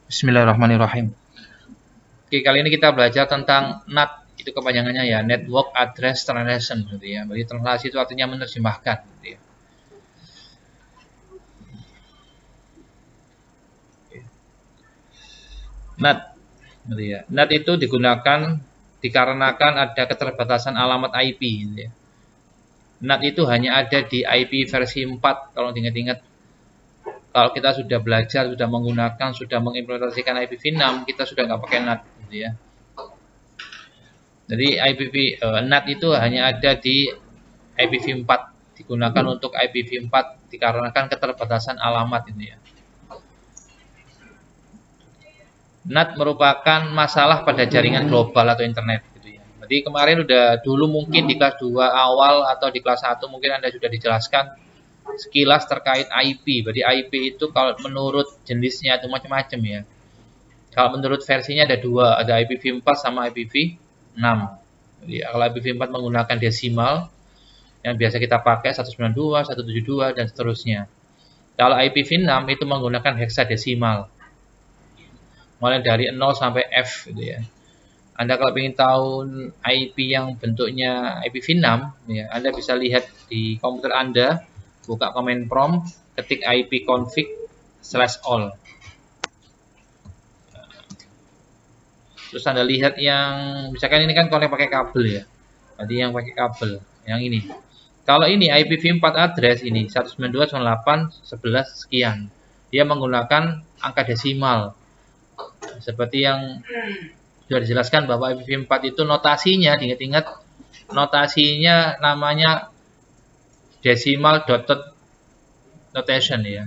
Bismillahirrahmanirrahim. Oke, kali ini kita belajar tentang NAT, itu kepanjangannya ya, Network Address Translation gitu ya. Jadi translasi itu artinya menerjemahkan gitu ya. NAT gitu ya. NAT itu digunakan dikarenakan ada keterbatasan alamat IP gitu ya. NAT itu hanya ada di IP versi 4 kalau diingat-ingat. Kalau kita sudah belajar, sudah menggunakan, sudah mengimplementasikan IPv6, kita sudah nggak pakai NAT gitu ya. Jadi NAT itu hanya ada di IPv4, digunakan untuk IPv4 dikarenakan keterbatasan alamat ini ya. NAT merupakan masalah pada jaringan global atau internet gitu ya. Jadi kemarin udah dulu mungkin di kelas 2 awal atau di kelas 1 mungkin Anda sudah dijelaskan sekilas terkait IP. Jadi IP itu kalau menurut jenisnya itu macam-macam ya. Kalau menurut versinya ada dua, ada IPv4 sama IPv6. Jadi kalau IPv4 menggunakan desimal yang biasa kita pakai 192, 172 dan seterusnya. Kalau IPv6 itu menggunakan heksadesimal. Mulai dari 0 sampai F gitu ya. Anda kalau ingin tahu IP yang bentuknya IPv6 ya, Anda bisa lihat di komputer Anda, buka command prompt, ketik ipconfig/all. Terus Anda lihat yang misalkan ini kan konek pakai kabel ya. Tadi yang pakai kabel, yang ini. Kalau ini IPv4 address ini 192.168.11 sekian. Dia menggunakan angka desimal. Seperti yang sudah dijelaskan bahwa IPv4 itu notasinya, ingat-ingat notasinya namanya decimal dotted notation ya.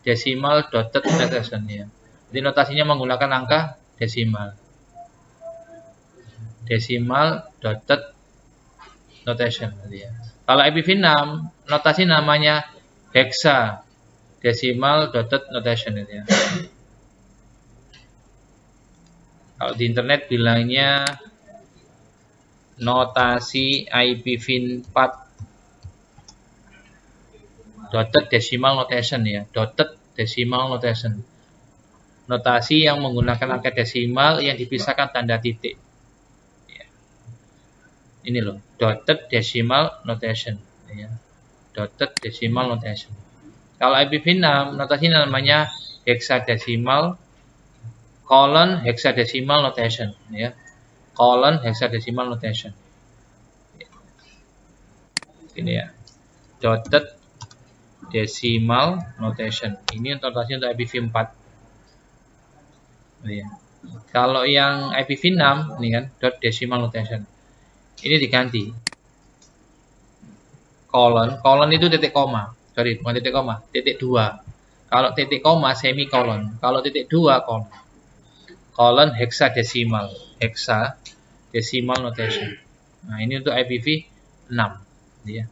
Decimal dotted notation ya. Jadi notasinya menggunakan angka desimal. Decimal dotted notation ya. Kalau IPv6 notasi namanya hexa decimal dotted notation ya. Kalau di internet bilangnya notasi IPv4 dotted decimal notation ya, dotted decimal notation. Notasi yang menggunakan angka desimal yang dipisahkan tanda titik. Ini loh, dotted decimal notation ya. Dotted decimal notation. Kalau IPv6 notasinya namanya hexadecimal colon hexadecimal notation ya. Colon hexadecimal notation. Ini ya. Dotted decimal notation. Ini notasinya untuk IPv4. Ya. Kalau yang IPv6 ini kan dot decimal notation. Ini diganti kolon itu titik koma, sorry bukan titik koma, titik 2. Kalau titik koma semikolon, kalau titik 2 kolon hexadecimal notation. Nah ini untuk IPv6 ya.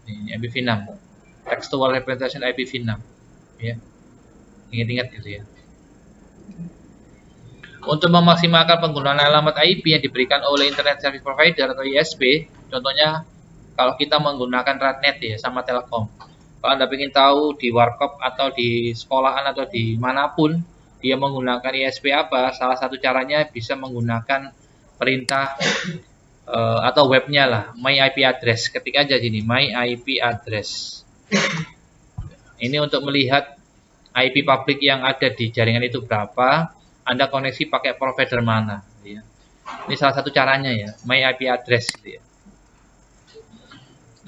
Ini IPv6 textual representation IPv6 ya, ingat-ingat gitu ya. Untuk memaksimalkan penggunaan alamat IP yang diberikan oleh Internet Service Provider atau ISP, contohnya kalau kita menggunakan Ratnet ya sama Telkom. Kalau Anda ingin tahu di warkop atau di sekolahan atau di manapun dia menggunakan ISP apa, salah satu caranya bisa menggunakan perintah atau webnya lah, my IP address. Ketik aja sini, my IP address. Ini untuk melihat IP publik yang ada di jaringan itu berapa, Anda koneksi pakai provider mana ya. Ini salah satu caranya ya, my IP address gitu ya.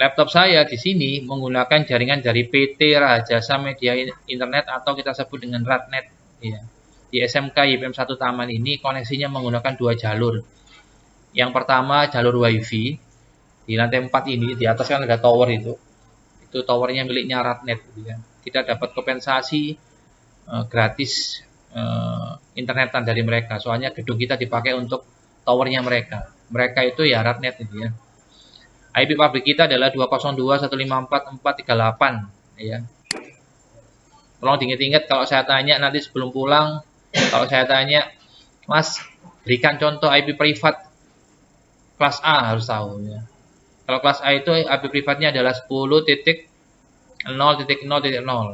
Laptop saya di sini menggunakan jaringan dari PT Rahajasa Media Internet atau kita sebut dengan Ratnet ya. Di SMK YPM 1 Taman ini koneksinya menggunakan 2 jalur. Yang pertama jalur WiFi di lantai 4 ini, di atas kan ada tower itu. Itu towernya miliknya Ratnet gitu ya. Kita dapat kompensasi gratis internetan dari mereka. Soalnya gedung kita dipakai untuk towernya mereka. Mereka itu ya Ratnet gitu ya. IP publik kita adalah 202.154.438 ya. Tolong diingat-ingat kalau saya tanya nanti sebelum pulang, kalau saya tanya, Mas, berikan contoh IP privat kelas A, harus tahu ya. Kalau kelas A itu IP privatnya adalah 10.0.0.0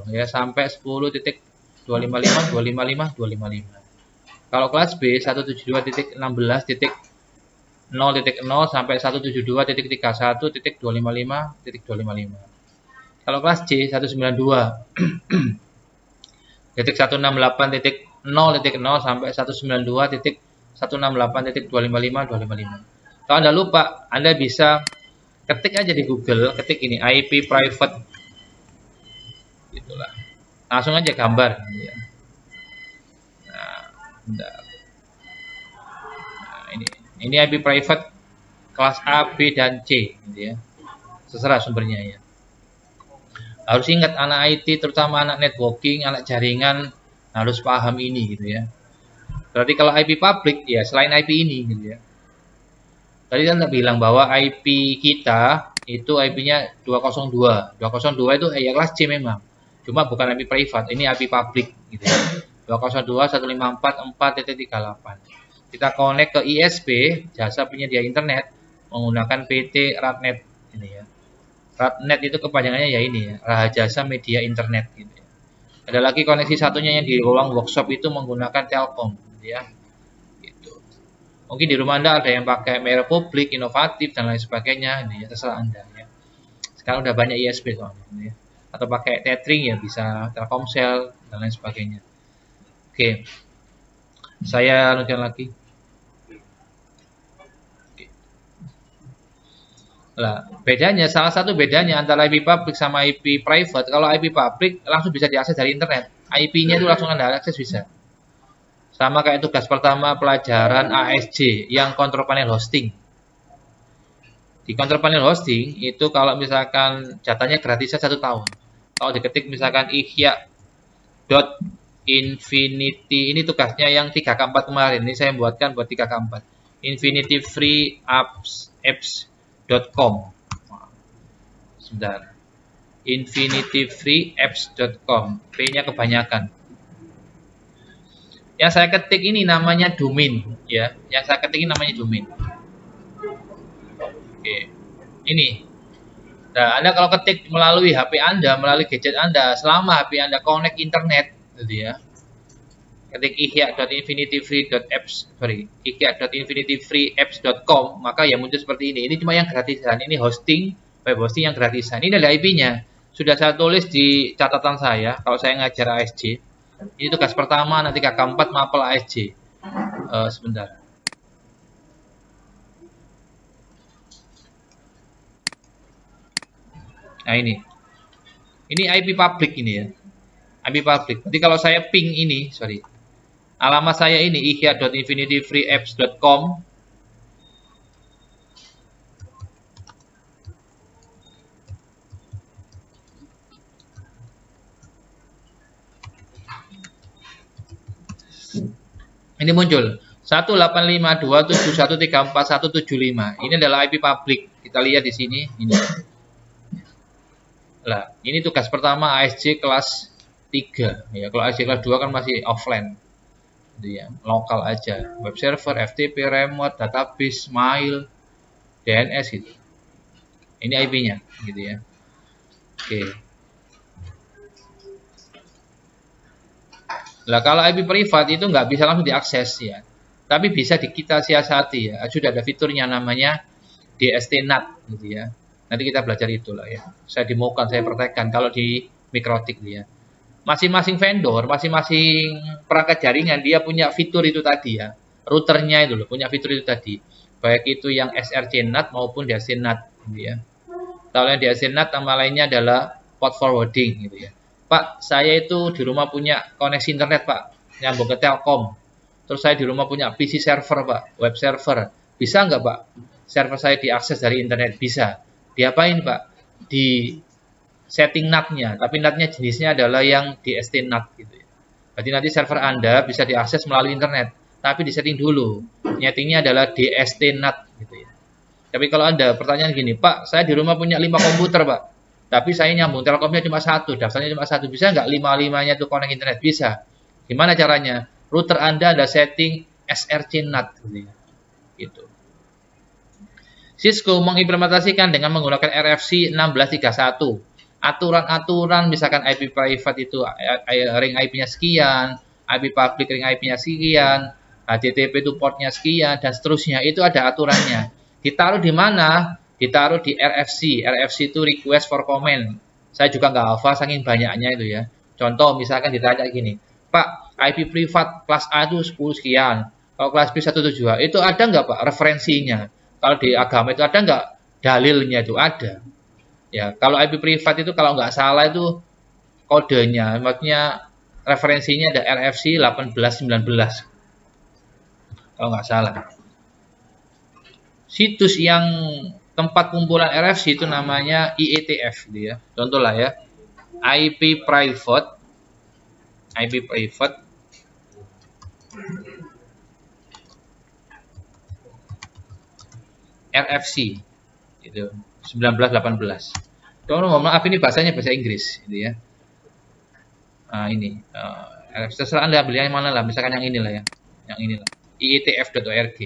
ya sampai 10.20 255, 255, 255. Kalau kelas B 172.16.0.0 sampai 172.31.255.255. Kalau kelas C 192.168.0.0 sampai 192.168.255.255. Kalau Anda lupa, Anda bisa ketik aja di Google, ketik ini IP private, gitulah. Langsung aja gambar. Ya. Nah, ini IP private kelas A, B, dan C, gitu ya. Terserah sumbernya ya. Harus ingat anak IT, terutama anak networking, anak jaringan, harus paham ini gitu ya. Berarti kalau IP public ya selain IP ini gitu ya. Tadi kan tak bilang bahwa IP kita itu IP-nya 202. 202 itu ya kelas C memang. Cuma bukan IP private, ini IP public gitu ya. 202.154.4.38. Kita connect ke ISP, jasa penyedia internet, menggunakan PT Ratnet ini ya. Ratnet itu kepanjangannya ya ini ya, Rahajasa Media Internet gitu ya. Ada lagi koneksi satunya yang di ruang workshop itu menggunakan Telkom gitu ya. Gitu. Mungkin di rumah Anda ada yang pakai merek publik, inovatif dan lain sebagainya, ini ya terserah Anda ya. Sekarang udah banyak ISP soalnya gitu ya. Atau pakai tethering ya bisa Telkomsel dan lain sebagainya. Oke. Saya lanjutkan lagi. Nah, bedanya, salah satu bedanya antara IP public sama IP private, kalau IP public langsung bisa diakses dari internet. IP-nya itu langsung Anda akses bisa. Sama kayak tugas pertama pelajaran ASJ yang control panel hosting. Di control panel hosting itu kalau misalkan jatahnya gratisnya 1 tahun. Kalau diketik misalkan ihya.infinity, ini tugasnya yang 3K4 kemarin. Ini saya buatkan buat 3K4. Infinity free apps.com. Sebentar. infinityfreeapps.com. P-nya kebanyakan. Yang saya ketik ini namanya domain ya. Yang saya ketik ini namanya domain. Oke. Ini. Nah, Anda kalau ketik melalui HP Anda, melalui gadget Anda, selama HP Anda connect internet gitu ya. Ketik ihya.infinityfreeapps.com, maka ya muncul seperti ini. Ini cuma yang gratisan. Ini hosting, web hosting yang gratisan. Ini ada IP-nya. Sudah saya tulis di catatan saya kalau saya ngajar ASJ. Ini tugas pertama, nanti K4 mapel ASJ. Sebentar. Nah ini IP public ini ya. IP public. Jadi kalau saya ping ini, sorry. Alamat saya ini ihya.infinityfreeapps.com. Ini muncul 185.271.34175. Ini adalah IP public. Kita lihat di sini ini. Nah, ini tugas pertama ASJ kelas 3 ya. Kalau ASJ kelas 2 kan masih offline. Gitu ya, lokal aja. Web server, FTP, remote, database, mail, DNS gitu. Ini IP-nya gitu ya. Oke. Nah, kalau IP privat itu nggak bisa langsung diakses ya. Tapi bisa kita siasati ya. Sudah ada fiturnya namanya DST-NAT gitu ya. Nanti kita belajar itulah ya. Saya demokan, saya praktekkan kalau di Mikrotik ya. Masing-masing vendor, masing-masing perangkat jaringan dia punya fitur itu tadi ya. Routernya itu loh, punya fitur itu tadi. Baik itu yang SRC-NAT maupun DST-NAT gitu ya. Kalau yang DST-NAT nama lainnya adalah port forwarding gitu ya. Pak, saya itu di rumah punya koneksi internet, Pak. Nyambung ke Telkom. Terus saya di rumah punya PC server, Pak. Web server. Bisa nggak, Pak? Server saya diakses dari internet? Bisa. Diapain, Pak? Di setting NAT-nya. Tapi NAT-nya jenisnya adalah yang DST NAT gitu ya. Berarti nanti server Anda bisa diakses melalui internet. Tapi disetting dulu. Settingnya adalah DST NAT gitu ya. Tapi kalau Anda pertanyaan gini, Pak, saya di rumah punya 5 komputer, Pak. Tapi saya nyambung Telkomnya cuma 1, daftarnya cuma 1. Bisa nggak 5-5-nya tuh connect internet? Bisa. Gimana caranya? Router Anda ada setting SRC NAT gitu ya. Gitu. Cisco mengimplementasikan dengan menggunakan RFC 1631. aturan-aturan misalkan IP private itu ring IP-nya sekian, IP public ring IP-nya sekian, HTTP itu portnya sekian dan seterusnya, itu ada aturannya. Ditaruh di mana? Ditaruh di RFC. RFC itu request for comment. Saya juga nggak hafal saking banyaknya itu ya. Contoh misalkan ditanya gini, Pak, IP privat kelas A itu 10 sekian, kalau kelas B 172, itu ada nggak Pak referensinya? Kalau di agama itu ada nggak dalilnya? Itu ada. Ya, kalau IP privat itu kalau nggak salah itu kodenya, maksudnya referensinya ada RFC 1819 kalau nggak salah. Situs yang tempat kumpulan RFC itu namanya IETF gitu ya. Contoh lah ya, IP private RFC itu 1918. Mohon maaf ini bahasanya bahasa Inggris gitu ya. Nah, ini terserah Anda ambil yang mana lah, misalkan yang inilah ya. Yang inilah. ietf.org.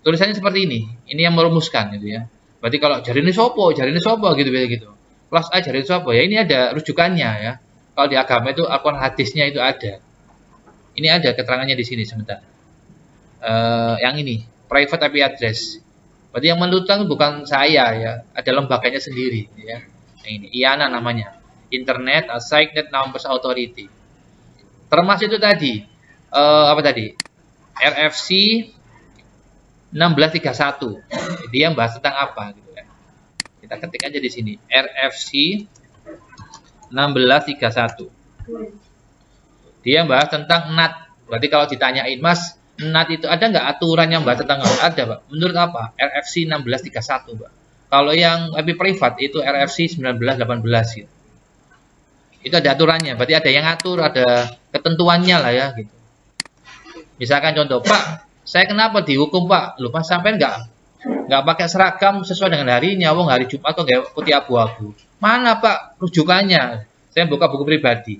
Tulisannya seperti ini. Ini yang merumuskan gitu ya. Berarti kalau jarine sopo gitu gitu. Kelas A jarine sopo ya, ini ada rujukannya ya. Kalau di agama itu Al-Qur'an hadisnya itu ada. Ini ada keterangannya di sini sebentar. Yang ini private IP address. Berarti yang menentukan bukan saya ya, ada lembaganya sendiri ya. Yang ini IANA namanya, Internet Assigned Numbers Authority. Termasuk itu tadi apa tadi? RFC 1631. Dia bahas tentang apa gitu ya. Kita ketik aja di sini, RFC 1631. Dia bahas tentang NAT. Berarti kalau ditanyain, Mas, NAT itu ada nggak aturan yang bahas tentang NAT? Ada, Pak. Menurut apa? RFC 1631, Pak. Kalau yang IP privat itu RFC 1918 gitu. Itu ada aturannya, berarti ada yang atur, ada ketentuannya lah ya gitu. Misalkan contoh, Pak, saya kenapa dihukum, Pak? Lu Mas sampai nggak pakai seragam sesuai dengan harinya, wong hari Jumat atau nggak putih abu-abu. Mana, Pak, rujukannya? Saya buka buku pribadi.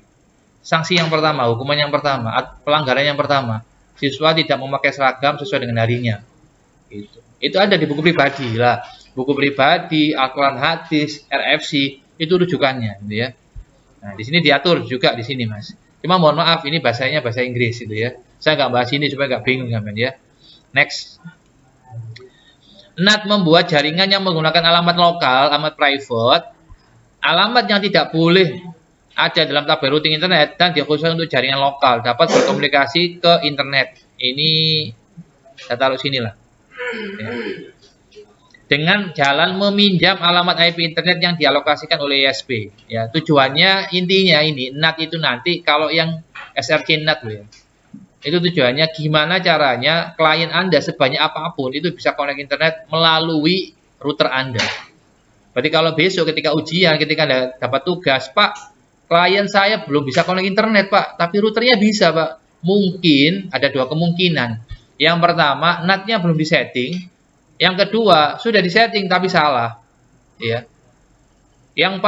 Sanksi yang pertama, hukuman yang pertama, pelanggaran yang pertama, siswa tidak memakai seragam sesuai dengan harinya. Itu ada di buku pribadi lah. Buku pribadi, Al-Qur'an hadis, RFC, itu rujukannya gitu ya. Nah, di sini diatur juga di sini, Mas. Cuma mohon maaf, ini bahasanya bahasa Inggris gitu ya. Saya nggak bahas ini supaya nggak bingung kan ya. Next. NAT membuat jaringan yang menggunakan alamat lokal, alamat private, alamat yang tidak boleh ada dalam tabel routing internet dan dikhususkan untuk jaringan lokal, dapat berkomunikasi ke internet. Ini saya taruh sini lah. Ya. Dengan jalan meminjam alamat IP internet yang dialokasikan oleh ISP. Ya, tujuannya intinya ini NAT itu nanti kalau yang SRC NAT loh ya. Itu tujuannya gimana caranya klien Anda sebanyak apapun itu bisa connect internet melalui router Anda. Berarti kalau besok ketika ujian, ketika Anda dapat tugas, Pak, klien saya belum bisa connect internet, Pak, tapi routernya bisa, Pak. Mungkin ada dua kemungkinan. Yang pertama, NAT-nya belum disetting. Yang kedua, sudah disetting tapi salah. Ya. Yang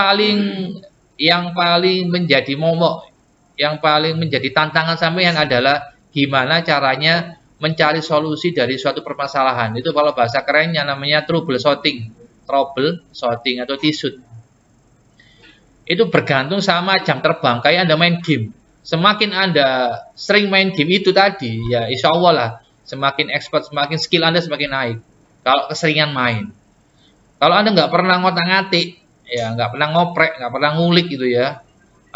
paling menjadi momok, yang paling menjadi tantangan sampean adalah gimana caranya mencari solusi dari suatu permasalahan. Itu kalau bahasa kerennya namanya troubleshooting atau TSUT. Itu bergantung sama jam terbang. Kayak Anda main game. Semakin Anda sering main game itu tadi, ya insya Allah lah, semakin expert, semakin skill Anda semakin naik. Kalau keseringan main. Kalau Anda nggak pernah ngotak-ngatik, ya nggak pernah ngoprek, nggak pernah ngulik gitu ya.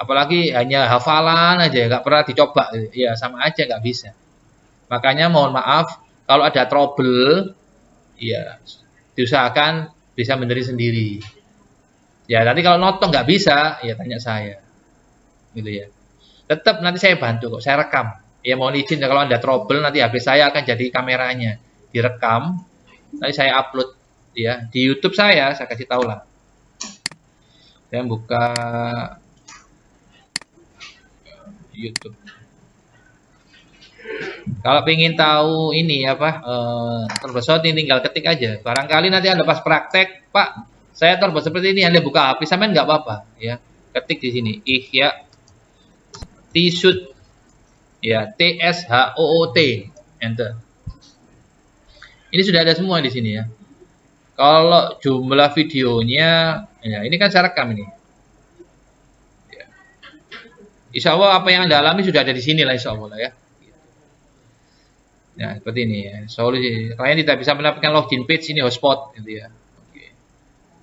Apalagi hanya hafalan aja, nggak pernah dicoba, ya sama aja nggak bisa. Makanya mohon maaf, kalau ada trouble, ya diusahakan bisa benerin sendiri. Ya nanti kalau notong nggak bisa, ya tanya saya, gitu ya. Tetap nanti saya bantu kok, saya rekam. Ya mohon izin kalau Anda trouble, nanti HP saya akan jadi kameranya, direkam. Nanti saya upload ya di YouTube saya kasih tahu lah. Saya buka YouTube. Kalau ingin tahu ini apa troubleshooting tinggal ketik aja. Barangkali nanti Anda pas praktek, Pak, saya troubleshoot seperti ini, Anda buka HP sampean nggak apa-apa ya. Ketik di sini Ihya TSUT ya, TSHOOT, enter. Ini sudah ada semua di sini ya. Kalau jumlah videonya, ya ini kan saya rekam ini. Ya. Insya Allah apa yang Anda alami sudah ada di sini lah, insya Allah lah ya. Ya, seperti ini ya. Solusi klien tidak bisa mendapatkan login page ini hotspot gitu ya. Oke.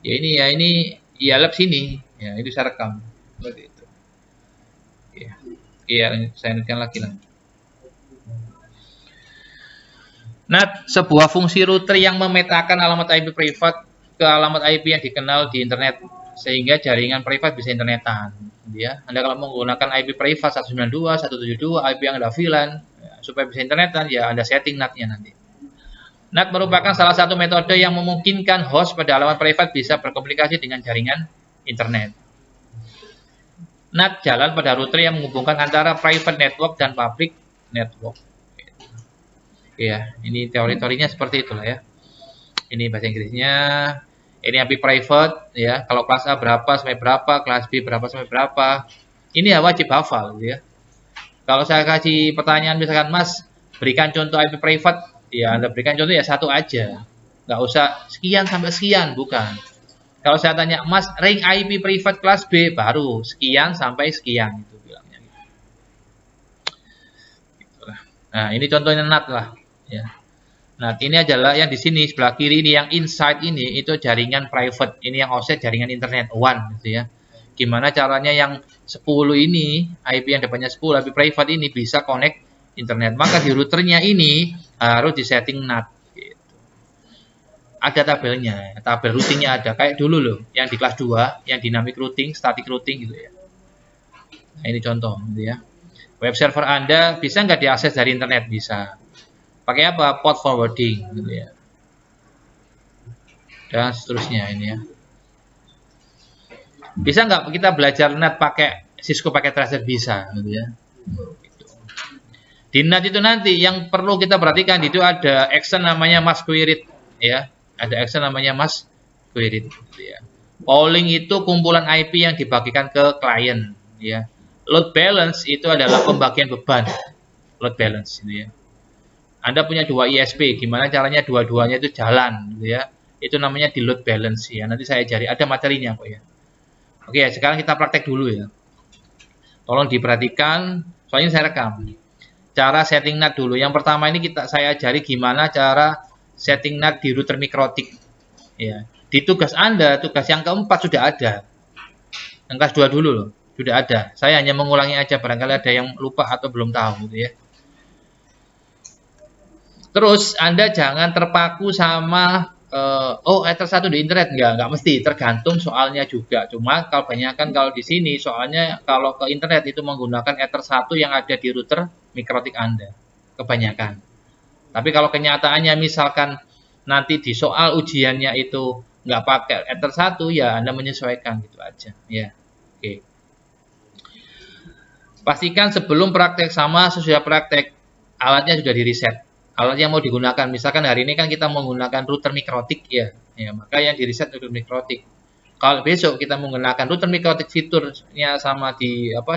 Ya ini ya lab sini. Ya, itu saya rekam. Seperti itu. Ya. Iya, saya ingatkan lagi lah. Nah, sebuah fungsi router yang memetakan alamat IP privat ke alamat IP yang dikenal di internet sehingga jaringan privat bisa internetan. Ya, Anda kalau menggunakan IP privat 192, 172, IP yang ada VLAN ya, supaya bisa internetan, ya Anda setting NAT-nya nanti. NAT merupakan salah satu metode yang memungkinkan host pada alamat privat bisa berkomunikasi dengan jaringan internet. NAT jalan pada router yang menghubungkan antara private network dan public network. Ya, ini teori-teorinya seperti itulah ya. Ini bahasa Inggrisnya. Ini IP private ya. Kalau kelas A berapa sampai berapa, kelas B berapa sampai berapa. Ini ya wajib hafal gitu ya. Kalau saya kasih pertanyaan misalkan Mas, berikan contoh IP private, ya Anda berikan contoh ya satu aja. Nggak usah sekian sampai sekian, bukan. Kalau saya tanya Mas, ring IP private kelas B baru sekian sampai sekian itu bilangnya. Nah, ini contohnya NAT lah. Ya. Nah, ini adalah yang di sini sebelah kiri ini yang inside ini itu jaringan private. Ini yang offset jaringan internet one gitu ya. Gimana caranya yang 10 ini IP yang depannya 10 IP private ini bisa connect internet. Maka di routernya ini harus disetting NAT gitu. Ada tabelnya, tabel routingnya ada kayak dulu loh yang di kelas 2, yang dynamic routing, static routing gitu ya. Nah, ini contoh gitu ya. Web server Anda bisa nggak diakses dari internet? Bisa. Pakai apa? Port forwarding gitu ya. Dan seterusnya ini ya. Bisa nggak kita belajar NAT pakai Cisco Packet Tracer? Bisa gitu ya. Di NAT itu nanti yang perlu kita perhatikan itu ada action namanya mask query ya. Ada action namanya mask query gitu ya. Polling itu kumpulan IP yang dibagikan ke klien ya. Load balance itu adalah pembagian beban. Load balance gitu ya. Anda punya 2 ISP, gimana caranya dua-duanya itu jalan, gitu ya? Itu namanya di load balance ya. Nanti saya ajari, ada materinya kok ya. Oke, sekarang kita praktek dulu ya. Tolong diperhatikan, soalnya saya rekam. Cara setting NAT dulu. Yang pertama ini saya ajari gimana cara setting NAT di router mikrotik. Ya. Di tugas Anda, tugas yang keempat sudah ada. Yang kelas 2 dulu loh, sudah ada. Saya hanya mengulangi aja, barangkali ada yang lupa atau belum tahu, gitu ya. Terus Anda jangan terpaku sama Ether 1 di internet, enggak mesti, tergantung soalnya juga. Cuma kalau banyakkan kalau di sini soalnya kalau ke internet itu menggunakan Ether 1 yang ada di router mikrotik Anda. Kebanyakan. Tapi kalau kenyataannya misalkan nanti di soal ujiannya itu nggak pakai Ether 1 ya Anda menyesuaikan gitu aja ya. Oke. Pastikan sebelum praktek sama sesudah praktek alatnya sudah di reset. Alat yang mau digunakan, misalkan hari ini kan kita menggunakan router mikrotik ya, maka yang di reset router mikrotik. Kalau besok kita menggunakan router mikrotik fiturnya sama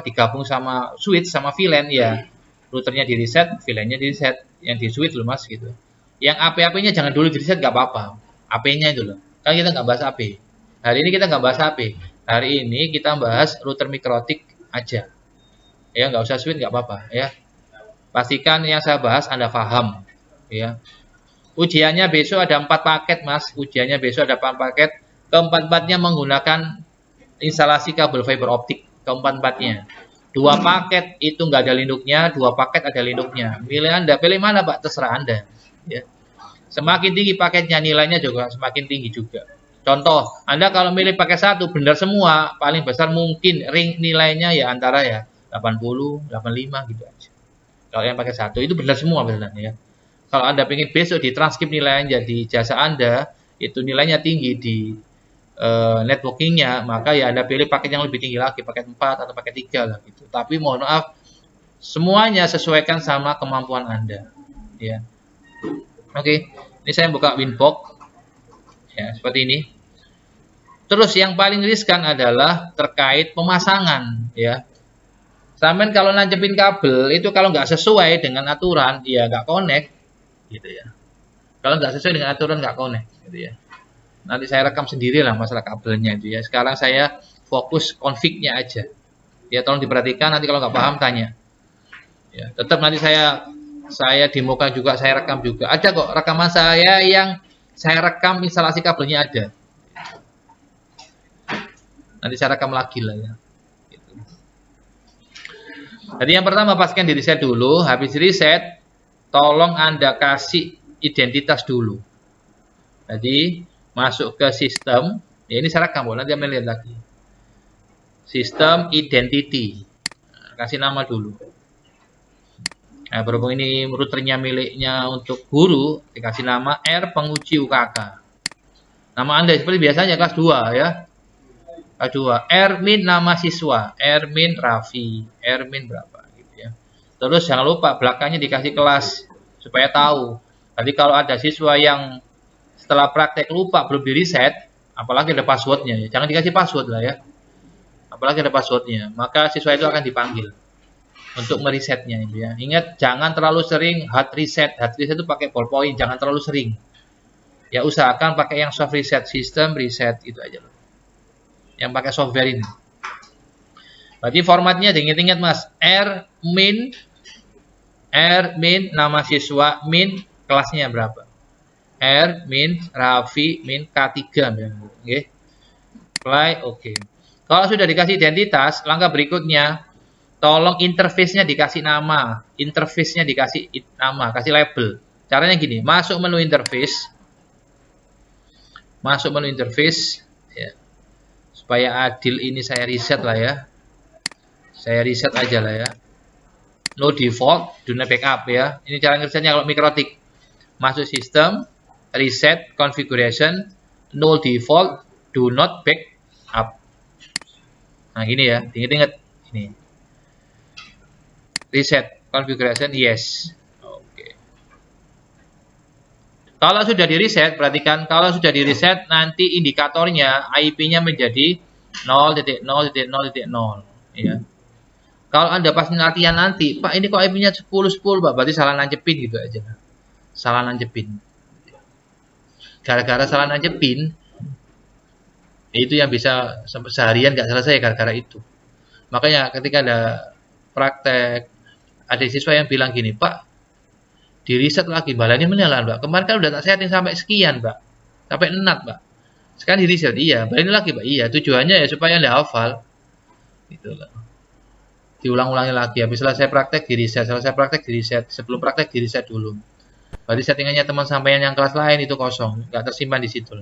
digabung sama switch sama VLAN ya, routernya di reset, VLAN-nya di reset, yang di switch loh Mas gitu. Yang AP-AP-nya jangan dulu di reset nggak apa-apa, AP-nya itu loh. Kan kita nggak bahas AP. Hari ini kita nggak bahas AP. Hari ini kita bahas router mikrotik aja. Ya nggak usah switch nggak apa-apa ya. Pastikan yang saya bahas Anda paham. Ya. Ujiannya besok ada 4 paket Mas. Ujiannya besok ada 4 paket. Keempat-empatnya menggunakan instalasi kabel fiber optik. Keempat-empatnya. 2 paket itu nggak ada linduknya, 2 paket ada linduknya. Milih Anda, pilih mana Pak? Terserah Anda. Ya. Semakin tinggi paketnya nilainya juga semakin tinggi juga. Contoh, Anda kalau milih paket 1 benar semua, paling besar mungkin ring nilainya ya antara ya 80, 85 gitu aja. Kalau yang pakai 1 itu benar semua beneran ya. Kalau Anda pengen besok di transkrip nilainya di jasa Anda itu nilainya tinggi di networkingnya, maka ya Anda pilih paket yang lebih tinggi lagi, paket 4 atau paket 3 lah gitu. Tapi mohon maaf, semuanya sesuaikan sama kemampuan Anda. Ya. Oke, ini saya buka Winbox. Ya, seperti ini. Terus yang paling riskan adalah terkait pemasangan, ya. Sampai kalau nancepin kabel itu kalau nggak sesuai dengan aturan, ya nggak connect, gitu ya. Kalau nggak sesuai dengan aturan nggak connect, gitu ya. Nanti saya rekam sendiri lah masalah kabelnya itu ya. Sekarang saya fokus config-nya aja. Ya tolong diperhatikan, nanti kalau nggak paham tanya. Ya, tetap nanti saya demokan juga, saya rekam juga. Ada kok rekaman saya yang saya rekam instalasi kabelnya ada. Nanti saya rekam lagi lah ya. Gitu. Jadi yang pertama pastikan di reset dulu. Habis reset, tolong Anda kasih identitas dulu. Jadi masuk ke sistem. Ya ini saya rekam, nanti Anda lihat lagi. Sistem identity. Kasih nama dulu. Nah, berhubung ini routernya miliknya untuk guru, dikasih nama R penguji UKK. Nama Anda seperti biasanya kelas 2 ya. Kelas 2. Ermin nama siswa, Ermin Raffi, Ermin berapa gitu ya. Terus jangan lupa belakangnya dikasih kelas supaya tahu. Tadi kalau ada siswa yang setelah praktek lupa belum di reset, apalagi ada passwordnya ya. Jangan dikasih password lah ya. Apalagi ada passwordnya, maka siswa itu akan dipanggil untuk meresetnya itu ya. Ingat jangan terlalu sering hard reset. Hard reset itu pakai ballpoint, jangan terlalu sering. Ya usahakan pakai yang soft reset, sistem reset itu aja loh. Yang pakai software ini. Berarti formatnya diingat-ingat Mas. R min nama siswa, min kelasnya berapa. R min Raffi min K3 oke. Apply oke. Kalau sudah dikasih identitas, langkah berikutnya tolong interface-nya dikasih nama, interface-nya dikasih nama, kasih label. Caranya gini, masuk menu interface, ya. Supaya adil ini saya reset lah ya, saya reset aja lah ya. No default, do not backup ya. Ini cara ngerjainnya kalau mikrotik. Masuk sistem, reset, configuration, no default, do not backup. Nah gini ya, ingat-ingat ini. Reset configuration yes. Oke. Kalau sudah di reset, perhatikan kalau sudah di reset nanti indikatornya IP-nya menjadi 0.0.0.0 ya. Kalau Anda pas latihan nanti, Pak ini kok IP-nya 10.10 Pak, berarti salah nancepin gitu aja. Salah nancepin. Gara-gara salah nancepin itu yang bisa sampai seharian nggak selesai gara-gara itu. Makanya ketika ada praktek, ada siswa yang bilang gini, Pak, di reset lagi, balanya menyala, Pak. Kemarin kan udah tak setting sampai sekian, Pak. Sampai 6, Pak. Sekarang di reset, iya. Balanya lagi, Pak. Iya, tujuannya ya supaya Anda hafal. Gitu lah. Diulang-ulangi lagi. Habis selesai praktek, di reset. Selesai praktek, di reset. Sebelum praktek, di reset dulu. Berarti settingannya teman sampean yang kelas lain itu kosong. Nggak tersimpan di situ.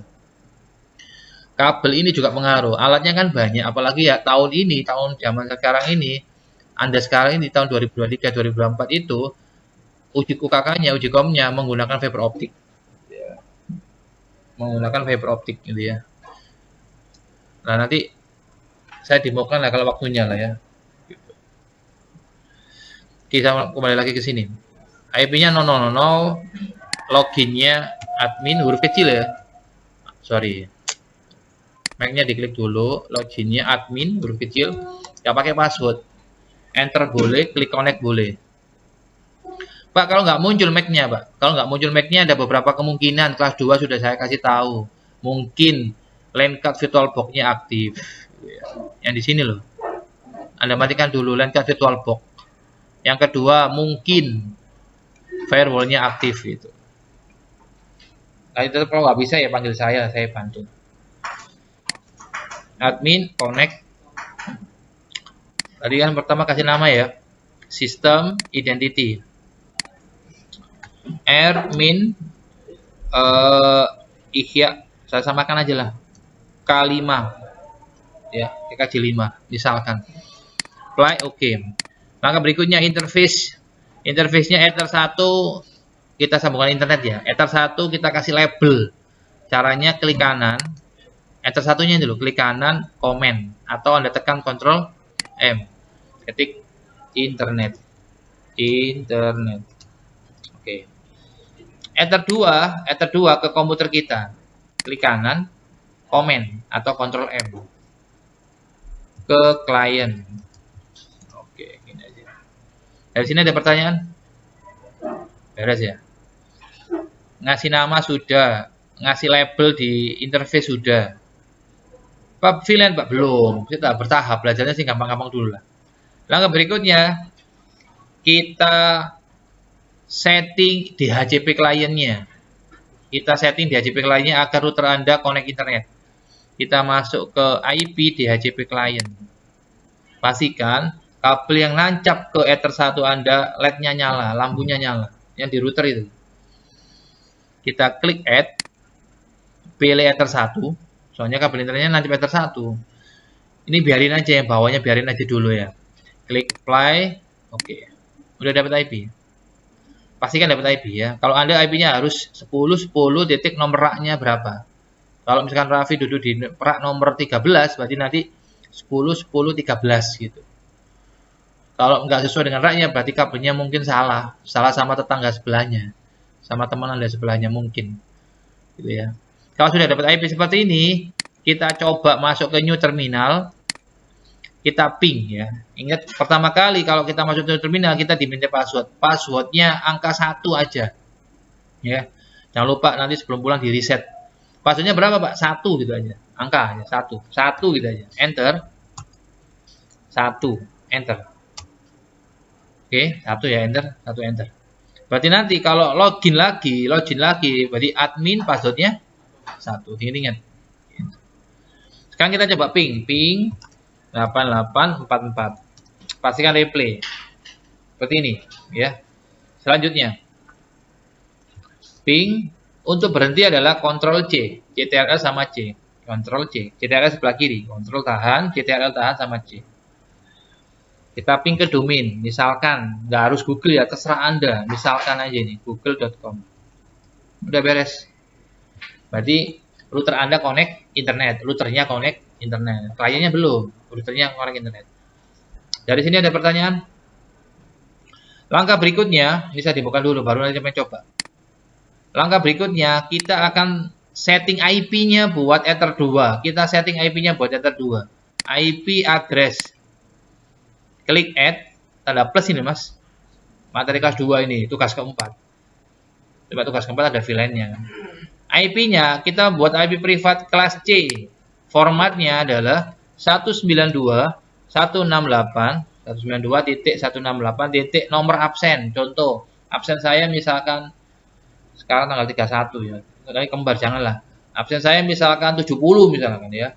Kabel ini juga pengaruh. Alatnya kan banyak. Apalagi ya tahun ini, tahun zaman sekarang ini, Anda sekarang ini tahun 2023, 2024 itu uji UKK-nya, uji komnya menggunakan fiber optik. Ya. Menggunakan fiber optik gitu ya. Nah, nanti saya demokan lah kalau waktunya lah ya. Kita kembali lagi ke sini. IP-nya 000, loginnya admin huruf kecil ya. Sorry. MAC-nya diklik dulu, loginnya admin huruf kecil, nggak pakai password. Enter boleh, klik connect boleh. Pak, kalau nggak muncul MAC-nya, Pak. Kalau nggak muncul MAC-nya ada beberapa kemungkinan. Kelas 2 sudah saya kasih tahu. Mungkin LAN card VirtualBox-nya aktif. Yang di sini loh. Anda matikan dulu LAN card VirtualBox. Yang kedua, mungkin firewall-nya aktif gitu. Nah, itu kalau nggak bisa ya panggil saya bantu. Admin connect. Tadi kan pertama kasih nama ya. System identity. Ermin Ihya, saya samakan aja lah. K5. Ya, KKJ 5 misalkan. Apply oke. Maka berikutnya interface. Interface-nya Ether 1 kita sambungkan internet ya. Ether 1 kita kasih label. Caranya klik kanan. Enter satunya dulu, klik kanan, komen, atau Anda tekan Ctrl M, ketik internet, oke. Enter 2 ke komputer kita, klik kanan, komen, atau Ctrl M, ke klien, oke, gini aja. Dari sini ada pertanyaan? Beres ya? Ngasih nama sudah, ngasih label di interface sudah. Pak VLAN Pak belum. Kita bertahap belajarnya sih gampang-gampang dulu lah. Langkah berikutnya kita setting DHCP kliennya. Kita setting DHCP kliennya agar router Anda connect internet. Kita masuk ke IP DHCP client. Pastikan kabel yang nancap ke Ether 1 Anda LED-nya nyala, lampunya nyala, yang di router itu. Kita klik add, pilih Ether 1. Soalnya kabel internetnya nancap Ether 1. Ini biarin aja, yang bawahnya biarin aja dulu ya. Klik apply, oke. Udah dapat IP. Pastikan dapat IP ya. Kalau Anda IP-nya harus 10 titik nomor raknya berapa. Kalau misalkan Raffi duduk di rak nomor 13, berarti nanti 10 13 gitu. Kalau nggak sesuai dengan raknya, berarti kabelnya mungkin salah sama tetangga sebelahnya, sama teman Anda sebelahnya mungkin, gitu ya. Kalau sudah dapat IP seperti ini, kita coba masuk ke new terminal, kita ping ya. Ingat pertama kali kalau kita masuk ke new terminal, kita diminta password. Passwordnya angka 1 aja, ya. Jangan lupa nanti sebelum pulang di reset. Passwordnya berapa Pak? 1 gitu aja, angka ya 1 gitu aja. Enter, 1 enter. Oke, 1 ya enter, 1 enter. Berarti nanti kalau login lagi, berarti admin passwordnya 1. Ingat. Sekarang kita coba ping 8844. Pastikan replay. Seperti ini, ya. Selanjutnya, ping untuk berhenti adalah Ctrl C, CTRL sama C. Ctrl C, CTRL sebelah kiri, Ctrl tahan, CTRL tahan sama C. Kita ping ke domain, misalkan nggak harus Google ya, terserah Anda. Misalkan aja nih, google.com. Udah beres. Berarti router Anda connect internet, routernya connect internet. Kliennya belum, routernya connect internet. Dari sini ada pertanyaan? Langkah berikutnya, bisa dibuka dulu, baru nanti mencoba. Langkah berikutnya, kita akan setting IP-nya buat Ether 2. Kita setting IP-nya buat Ether 2. IP address. Klik add, tanda plus ini mas. Materi kelas 2 ini, tugas keempat. Coba tugas keempat ada VLAN-nya. IP-nya kita buat IP privat kelas C. Formatnya adalah 192.168 nomor absen. Contoh, absen saya misalkan sekarang tanggal 31 ya. Tadi kembar janganlah. Absen saya misalkan 70 misalkan ya.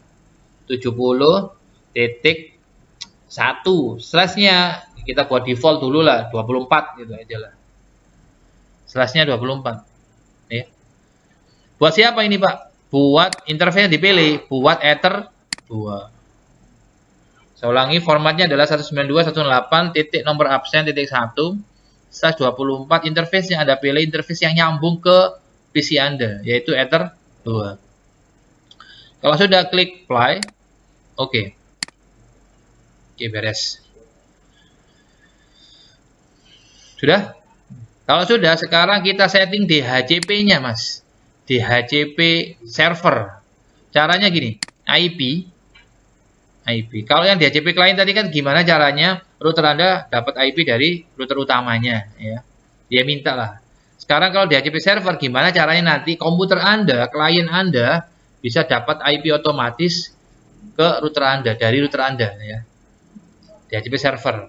70.1 slash-nya kita buat default dulu lah 24 gitu aja lah. Slash-nya 24. Ya. Buat siapa ini Pak? Buat interface dipilih, buat Ether 2. Saya ulangi, formatnya adalah 192.168 titik nomor absen titik 1 slash 24. Interface yang Anda pilih interface yang nyambung ke PC Anda, yaitu Ether 2. Kalau sudah klik apply, oke. Oke, beres. Sudah? Kalau sudah, sekarang kita setting DHCP-nya Mas. DHCP server. Caranya gini, IP. Kalau yang DHCP client tadi kan gimana caranya router Anda dapat IP dari router utamanya ya. Dia minta lah. Sekarang kalau DHCP server gimana caranya nanti komputer Anda, klien Anda bisa dapat IP otomatis ke router Anda dari router Anda ya. DHCP server.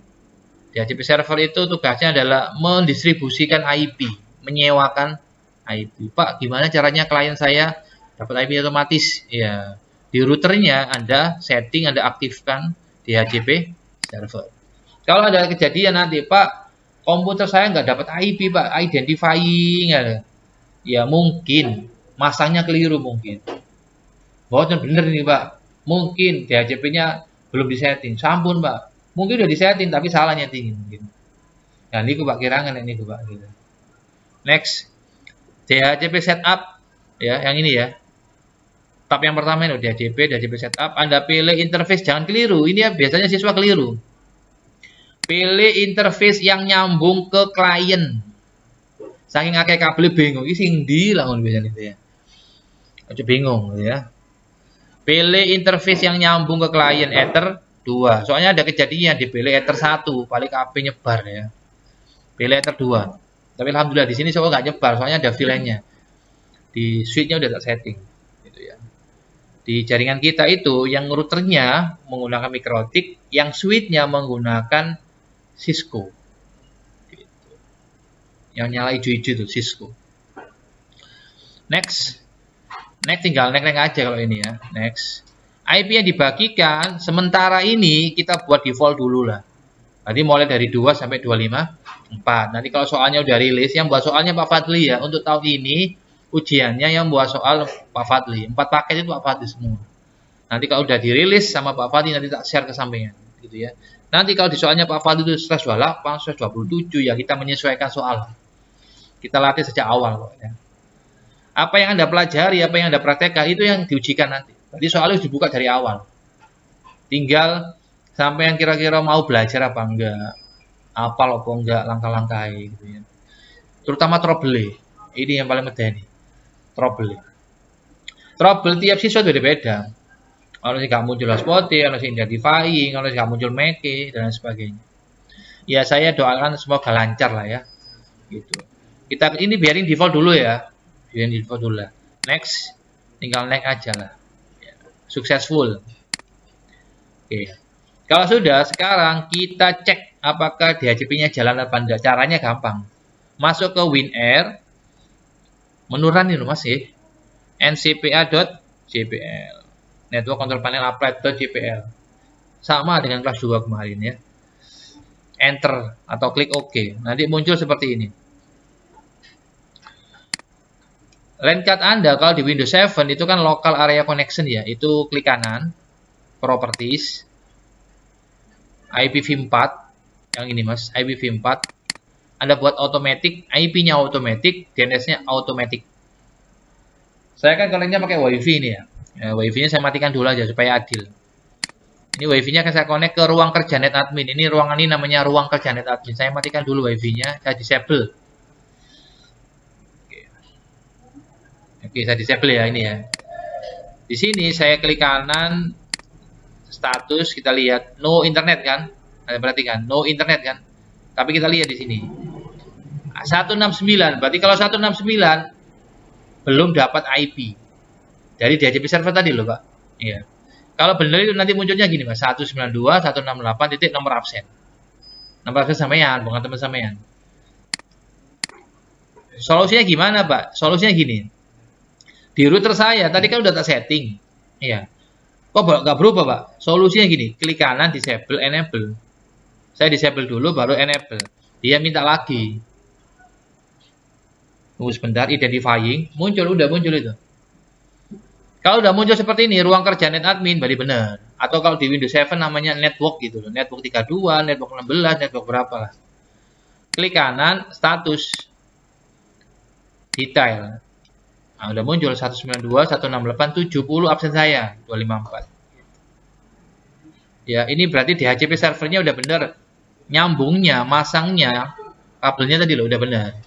DHCP server itu tugasnya adalah mendistribusikan IP, menyewakan IP. Pak, gimana caranya klien saya dapat IP otomatis? Ya, di routernya Anda setting, Anda aktifkan DHCP server. Kalau ada kejadian nanti, Pak, komputer saya nggak dapat IP, Pak, identifying ya mungkin masangnya keliru mungkin. Boten bener nih, Pak. Mungkin DHCP-nya belum disetting. Sampun, Pak. Mungkin udah disetting tapi salah nyeting mungkin. Nah, ini Pak kirangan ini Pak gitu. Next. DHCP setup ya, yang ini ya. Tab yang pertama ini DHCP setup. Anda pilih interface, jangan keliru. Ini ya biasanya siswa keliru. Pilih interface yang nyambung ke klien. Saking akeh kabel bingung, iki sing ndi lah ngono biasanya itu ya. Aja bingung ya. Pilih interface yang nyambung ke klien Ether 2. Soalnya ada kejadian dipilih Ether 1, paling KB nyebar ya. Pilih Ether 2. Tapi alhamdulillah di sini saya nggak nyebar, soalnya ada VLAN-nya. Di switch-nya udah tak setting gitu ya. Di jaringan kita itu yang routernya menggunakan MikroTik, yang switch-nya menggunakan Cisco. Gitu. Yang nyala hijau-hijau itu Cisco. Next tinggal next aja kalau ini ya. Next. IP yang dibagikan sementara ini kita buat default dulu lah. Nanti mulai dari 2 sampai 254. Nanti kalau soalnya udah rilis, yang buat soalnya Pak Fadli ya. Untuk tahun ini ujiannya yang buat soal Pak Fadli. 4 paket itu Pak Fadli semua. Nanti kalau udah dirilis sama Pak Fadli nanti tak share ke sampingan gitu ya. Nanti kalau di soalnya Pak Fadli itu /28, /27 ya kita menyesuaikan soal. Kita latih sejak awal kok ya. Apa yang Anda pelajari, apa yang Anda praktekkan itu yang diujikan nanti. Jadi soalnya harus dibuka dari awal. Tinggal sampai yang kira-kira mau belajar apa enggak, apal apa enggak, langkah-langkahnya gitu ya. Terutama trouble. Ini yang paling medeni. Trouble tiap siswa beda-beda. Kalau sih nggak muncul hotspot, kalau sih identifying, kalau sih nggak muncul make dan sebagainya. Ya saya doakan semoga lancar lah ya. Gitu. Kita ini biarin default dulu ya. Biarin default dulu lah. Next, tinggal next aja lah. Ya. Successful. Oke. Kalau sudah, sekarang kita cek apakah DHCP-nya jalan apa enggak. Caranya gampang. Masuk ke WinAir. Menu run ini masih. ncpa.jpl. Network Control Panel Applet.jpl. Sama dengan kelas 2 kemarin ya. Enter atau klik OK. Nanti muncul seperti ini. LAN card Anda kalau di Windows 7 itu kan local area connection ya. Itu klik kanan. Properties. IPv4 yang ini mas, IPv4 Anda buat automatic, IP-nya automatic, DNS-nya automatic. Saya kan connect-nya pakai WiFi ini ya. WiFi-nya saya matikan dulu aja supaya adil. Ini WiFi-nya akan saya connect ke ruang kerja net admin. Ini ruangan ini namanya ruang kerja net admin. Saya matikan dulu WiFi-nya, saya disable. Oke, saya disable ya ini ya. Di sini saya klik kanan. Status kita lihat no internet kan, Anda perhatikan no internet kan, tapi kita lihat di sini 169, berarti kalau 169 belum dapat IP dari DHCP server tadi loh Pak. Iya. Kalau benar itu nanti munculnya gini Mas, 192 168 titik nomor absen. Nomor absen sampean, bukan teman sampean. Solusinya gimana Pak? Solusinya gini. Di router saya tadi kan udah tak setting. Iya. Kok nggak berubah Pak? Solusinya gini, klik kanan disable enable. Saya disable dulu baru enable. Dia minta lagi. Tunggu sebentar, identifying, udah muncul itu. Kalau udah muncul seperti ini, ruang kerja net admin berarti benar. Atau kalau di Windows 7 namanya network gitu loh. Network 32, network 16, network berapa lah. Klik kanan, status. Detail. Nah, udah muncul 192, 168, 70 absen saya 254. Ya, ini berarti DHCP servernya udah bener. Nyambungnya, masangnya, kabelnya tadi loh udah bener.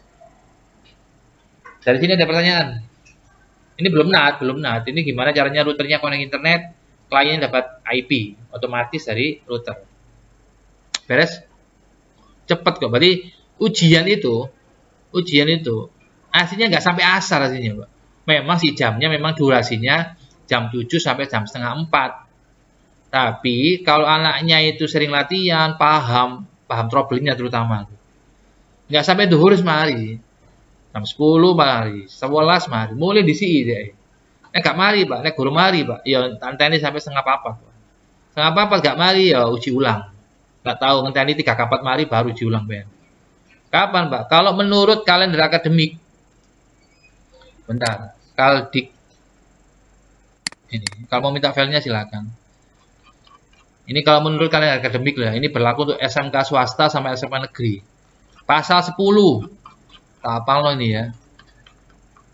Dari sini ada pertanyaan. Ini belum NAT. Ini gimana caranya routernya connect internet, kliennya dapat IP otomatis dari router. Beres? Cepet kok. Berarti ujian itu aslinya nggak sampai asar aslinya, Pak. Memang si jamnya memang durasinya jam 7 sampai jam setengah 4. Tapi kalau anaknya itu sering latihan, paham trouble-nya terutama. Nggak sampai duhur semari. Jam 10 mari, 11 mari. Mulai di sini deh. Gak mari, Pak. Nek guru mari, Pak. Ya tanteni sampai setengah papat. Setengah papat gak mari ya uji ulang. Gak tahu ngenteni 3 kapat mari baru uji ulang, Ben. Kapan, Pak? Kalau menurut kalender akademik. Bentar, Kaldik. Ini, kalau mau minta filenya silakan. Ini kalau menurut kalender akademik lah, ini berlaku untuk SMK swasta sampai SMK negeri. Pasal 10. Apa lo ini ya?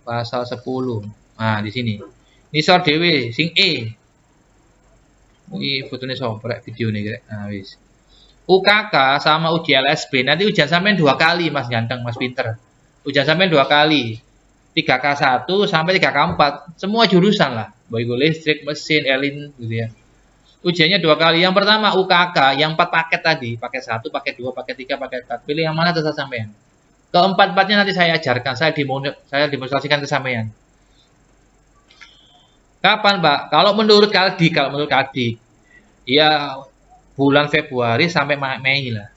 Pasal 10. Nah, di sini. Ini sor dewe sing E. Ini fotonya sobrek video nih, kira. Nah, wis. UKK sama uji LSB. Nanti ujian sampean 2 kali, Mas ganteng, Mas pinter. Ujian sampean 2 kali. 3K1 sampai 3K4, semua jurusan lah, baik listrik, mesin, elin gitu ya. Ujiannya 2 kali. Yang pertama UKK, yang 4 paket tadi, paket 1, paket 2, paket 3, paket 4. Pilih yang mana terserah sampean. Keempat-empatnya nanti saya ajarkan, saya demonstrasikan ke sampean. Kapan, Pak? Kalau menurut Kaldi, ya bulan Februari sampai Mei lah.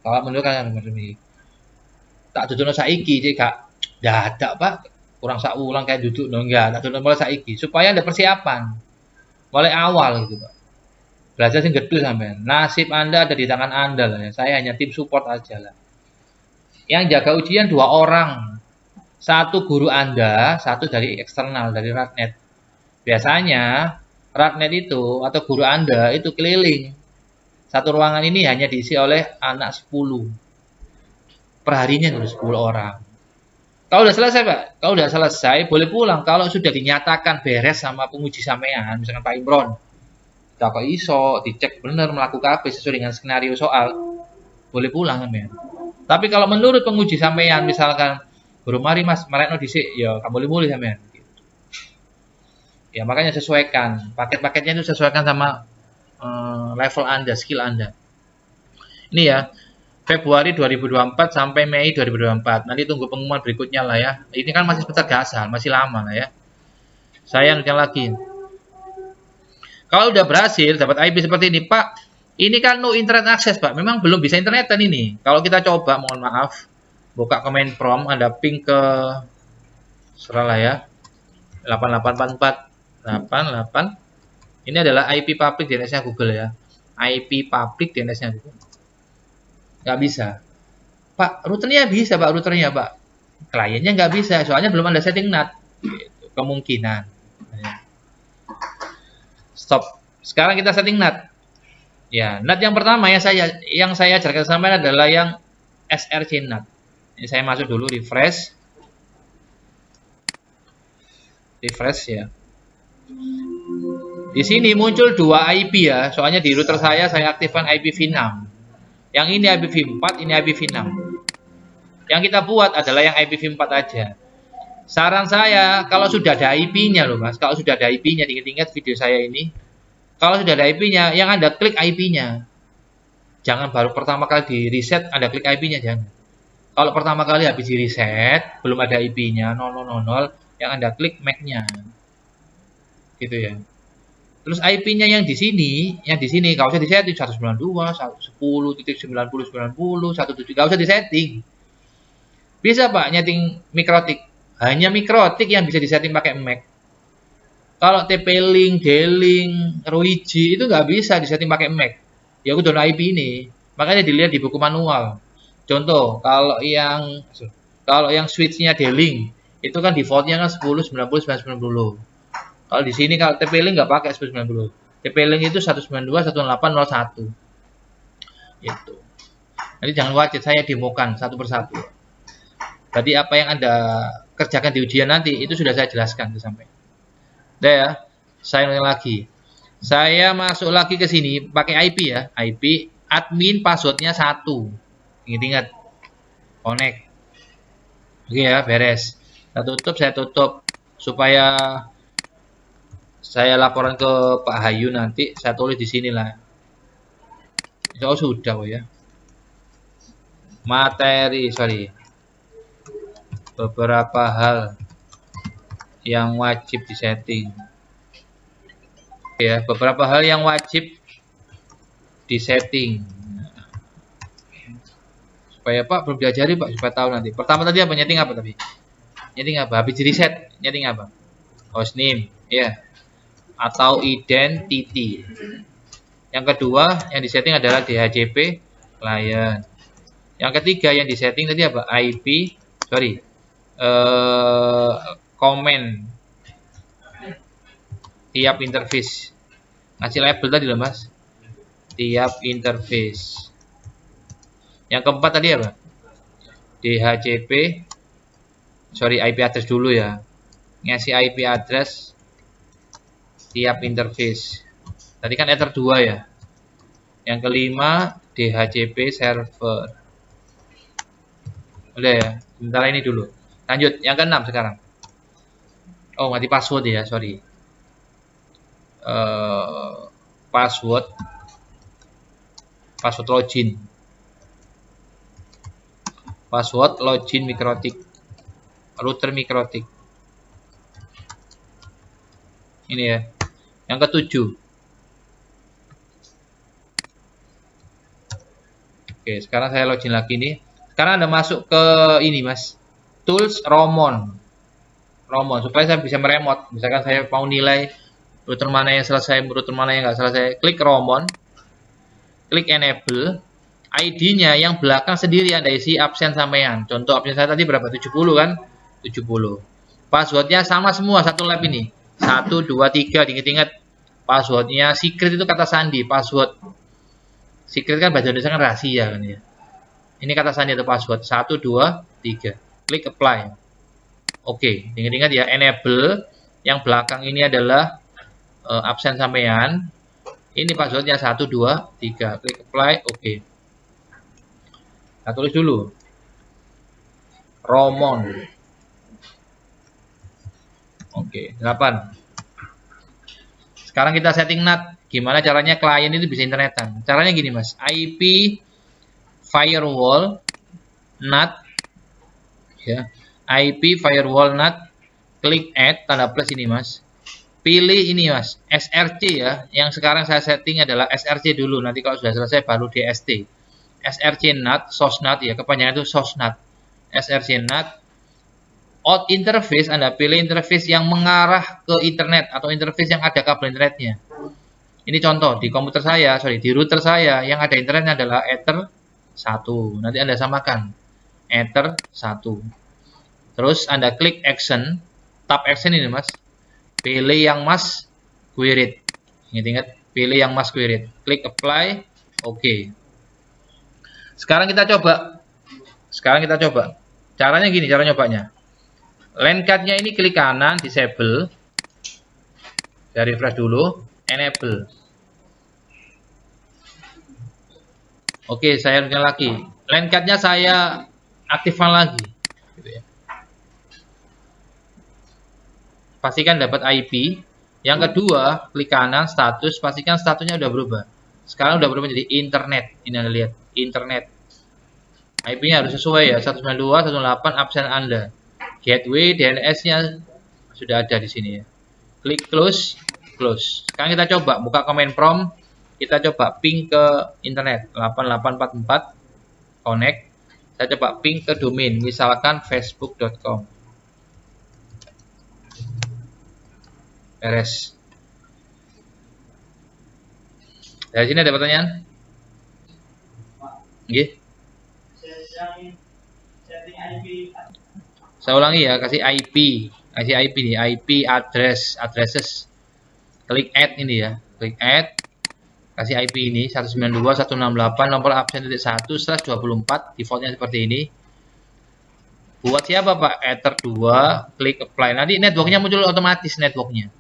Kalau menurut kalian tak duduk saiki sih Kak. Dadak, Pak. Kurang sak ulang kayak duduk no enggak, tak duduk mulai saiki supaya ada persiapan. Mulai awal gitu, Pak. Belajar sing gedhe sampean. Nasib Anda ada di tangan Anda lah ya. Saya hanya tim support aja lah. Yang jaga ujian 2 orang. Satu guru Anda, satu dari eksternal, dari Radnet. Biasanya Radnet itu atau guru Anda itu keliling. Satu ruangan ini hanya diisi oleh anak 10. Perharinya 10 orang. Kalau udah selesai, Pak, kalau udah selesai boleh pulang. Kalau sudah dinyatakan beres sama penguji sampean, misalkan Pak Imron, tak kok iso, dicek bener melakukan apa sesuai dengan skenario soal, boleh pulang sampean. Tapi kalau menurut penguji sampean, misalkan guru mari Mas, marekno dhisik, ya kamu boleh sampean. Ya makanya sesuaikan paket-paketnya itu sesuaikan sama level Anda, skill Anda. Ini ya. Februari 2024 sampai Mei 2024. Nanti tunggu pengumuman berikutnya lah ya. Ini kan masih sebentar gasal, masih lama lah ya. Saya nanya lagi. Kalau udah berhasil dapat IP seperti ini, Pak, ini kan no internet access, Pak. Memang belum bisa internetan ini. Kalau kita coba, mohon maaf, buka command prompt, Anda ping ke salah ya. 884488. Ini adalah IP public DNS-nya Google ya. IP public DNS-nya Google. Nggak bisa. Pak, routernya bisa, Pak, routernya, Pak. Kliennya nggak bisa, soalnya belum ada setting NAT. Gitu. Kemungkinan. Stop. Sekarang kita setting NAT. Ya, NAT yang pertama yang saya ajarkan sampai adalah yang SRC NAT. Ini saya masuk dulu, refresh. Refresh ya. Di sini muncul 2 IP ya, soalnya di router saya aktifkan IPv6. Yang ini IPv4, ini IPv6. Yang kita buat adalah yang IPv4 aja. Saran saya, kalau sudah ada IP-nya loh Mas, kalau sudah ada IP-nya, ingat-ingat video saya ini. Kalau sudah ada IP-nya, yang Anda klik IP-nya. Jangan baru pertama kali di reset, Anda klik IP-nya, jangan. Kalau pertama kali habis di reset, belum ada IP-nya, 0000, yang Anda klik MAC-nya. Gitu ya. Terus IP-nya yang di sini nggak usah disetting 192, 110.90.90, 17, nggak usah disetting. Bisa Pak nyeting mikrotik. Hanya mikrotik yang bisa disetting pakai MAC. Kalau TP-Link, D-Link, ROIG itu nggak bisa disetting pakai MAC. Ya aku download IP ini. Makanya dilihat di buku manual. Contoh, kalau yang switch-nya D-Link itu kan default-nya kan 10, 90, 990. Kalau di sini kalau TP-Link nggak pakai 1090. TP-Link itu 192.168.01. Itu. Nanti jangan khawatir, saya demokan satu persatu. Berarti apa yang Anda kerjakan di ujian nanti itu sudah saya jelaskan sampai. Udah ya. Saya ulang lagi. Saya masuk lagi ke sini pakai IP ya, IP admin passwordnya 1. Ingat-ingat. Connect. Oke ya, beres. Saya tutup supaya saya laporan ke Pak Hayu nanti, saya tulis di sini lah. Oh sudah ya. Beberapa hal yang wajib disetting. Ya, beberapa hal yang wajib disetting. Supaya Pak belum diajari Pak, supaya tahu nanti. Pertama tadi apa? Nyeting apa tadi? Nyeting apa? Habis di reset, nyeting apa? Hostname, ya. Atau identity. Yang kedua yang disetting adalah DHCP client. Yang ketiga yang disetting tadi apa? Comment tiap interface. Ngasih label tadi loh Mas. Tiap interface. Yang keempat tadi apa? IP address dulu ya. Ngasih IP address tiap interface. Tadi kan Ether 2 ya. Yang kelima DHCP server. Udah ya. Sebentar ini dulu. Lanjut yang keenam sekarang. Oh, mati password ya, sorry. Password login. Password login mikrotik. Router mikrotik. Ini ya. Yang ketujuh. Oke, sekarang saya login lagi nih. Sekarang Anda masuk ke ini, Mas. Tools Romon. Supaya saya bisa meremot. Misalkan saya mau nilai router mana yang selesai, router mana yang nggak selesai. Klik Romon. Klik Enable. ID-nya yang belakang sendiri Anda isi absen sampean. Contoh absen saya tadi berapa? 70 kan? 70. Passwordnya sama semua, satu lab ini. 1, 2, 3, diingat-ingat. Passwordnya secret itu kata sandi. Password secret kan bahasa Indonesia kan rahasia kan ya. Ini kata sandi atau password. 1, 2, 3. Klik apply. Oke, ingat-ingat ya, enable. Yang belakang ini adalah absen sampean. Ini passwordnya 1, 2, 3. Klik apply. Oke. Kita tulis dulu. Romon. Oke, 8. Sekarang kita setting NAT. Gimana caranya klien itu bisa internetan? Caranya gini, Mas. IP firewall NAT ya. IP firewall NAT, klik add tanda plus ini, Mas. Pilih ini, Mas, SRC ya. Yang sekarang saya setting adalah SRC dulu. Nanti kalau sudah selesai baru DST. SRC NAT, SOSNAT ya. Kepanjangan itu SOSNAT. SRC NAT. Out interface, Anda pilih interface yang mengarah ke internet atau interface yang ada kabel internetnya. Ini contoh di komputer saya, di router saya yang ada internetnya adalah Ether 1. Nanti Anda samakan Ether 1. Terus Anda klik action, tab action ini, Mas. Pilih yang Mas queried. Ingat-ingat, pilih yang Mas queried. Klik apply, oke. Sekarang kita coba. Caranya gini, cara nyobanya. LAN card-nya ini klik kanan, disable. Saya refresh dulu, enable. Oke, saya lanjutkan lagi. LAN card-nya saya aktifkan lagi. Gitu ya. Pastikan dapat IP. Yang kedua, klik kanan, status. Pastikan statusnya udah berubah. Sekarang udah berubah jadi internet. Ini Anda lihat, internet. IP-nya harus sesuai ya, 192.168 absen Anda. Gateway DNS-nya sudah ada di sini ya. Klik close. Sekarang kita coba buka command prompt, kita coba ping ke internet 8844 connect. Saya coba ping ke domain, misalkan facebook.com. Beres. Dari sini ada pertanyaan? Nggih. Saya ulangi ya, kasih IP nih, IP addresses. Klik add ini ya, klik add, kasih IP ini 192.168 nomor absen titik 1/24, defaultnya seperti ini. Buat siapa Pak? Ether 2, klik apply. Nanti networknya muncul otomatis networknya.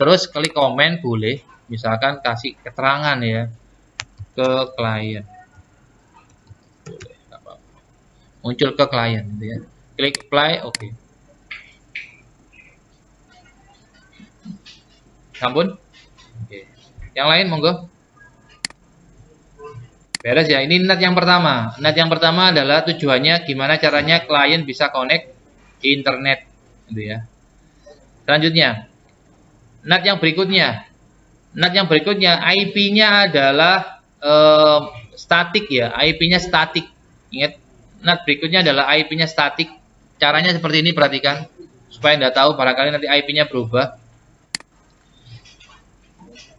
Terus klik comment boleh, misalkan kasih keterangan ya ke klien. Boleh, nggak apa-apa. Muncul ke klien gitu ya. Klik apply, oke. Sampun? Oke. Yang lain monggo. Beres ya. Ini NAT yang pertama. NAT yang pertama adalah tujuannya gimana caranya klien bisa connect internet, gitu ya. Selanjutnya, NAT yang berikutnya. NAT yang berikutnya IP-nya adalah statik ya. IP-nya statik. Ingat, NAT berikutnya adalah IP-nya statik. Caranya seperti ini, perhatikan supaya Anda tahu, barangkali nanti IP-nya berubah.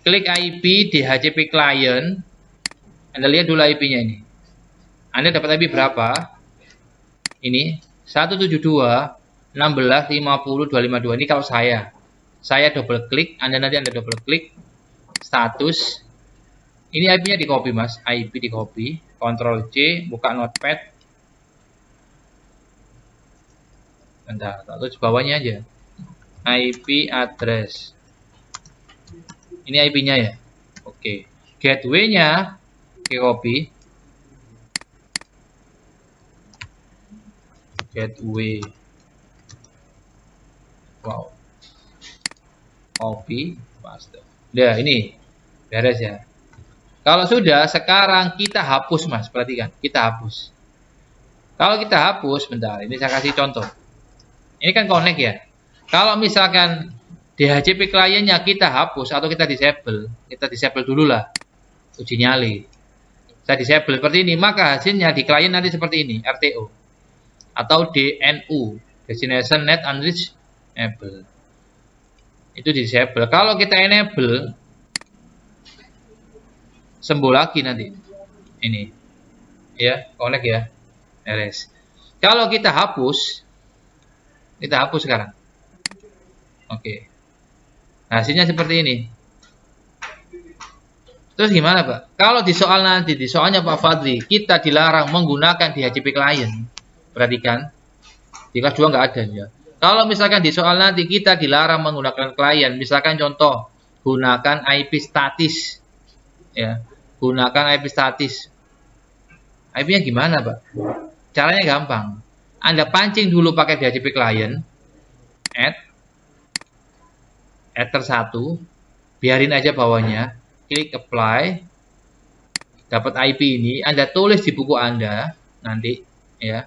Klik IP DHCP client. Anda lihat dulu IP-nya ini. Anda dapat IP berapa? Ini 172.16.50.252. Ini kalau saya double klik, nanti Anda double klik status. Ini IP-nya di copy, Mas. IP di copy, Ctrl C, buka notepad. Bentar, tulis bawahnya aja. IP address. Ini IP-nya ya. Oke. Gateway-nya di copy. Gateway. Wow. Copy, paste. Nah, ini beres ya. Kalau sudah, sekarang kita hapus, Mas. Perhatikan, kita hapus. Kalau kita hapus, bentar, ini saya kasih contoh. Ini kan connect ya. Kalau misalkan DHCP kliennya kita hapus atau kita disable dulu lah, uji nyali. Saya disable seperti ini, maka hasilnya di klien nanti seperti ini, RTO atau DNU, Destination Net Unreachable. Itu disable. Kalau kita enable, sembuh lagi nanti. Ini, ya, connect ya, RS. Kalau kita hapus sekarang. Oke. Hasilnya seperti ini. Terus gimana Pak? Kalau di soal nanti, di soalnya Pak Fadli, kita dilarang menggunakan DHCP klien. Perhatikan, di kelas 2 nggak ada ya. Kalau misalkan di soal nanti kita dilarang menggunakan klien, misalkan contoh, gunakan IP statis. Ya, gunakan IP statis. IP-nya gimana Pak? Caranya gampang. Anda pancing dulu pakai DHCP klien, add ether 1, biarin aja bawahnya. Klik apply, dapat IP ini, Anda tulis di buku Anda nanti ya.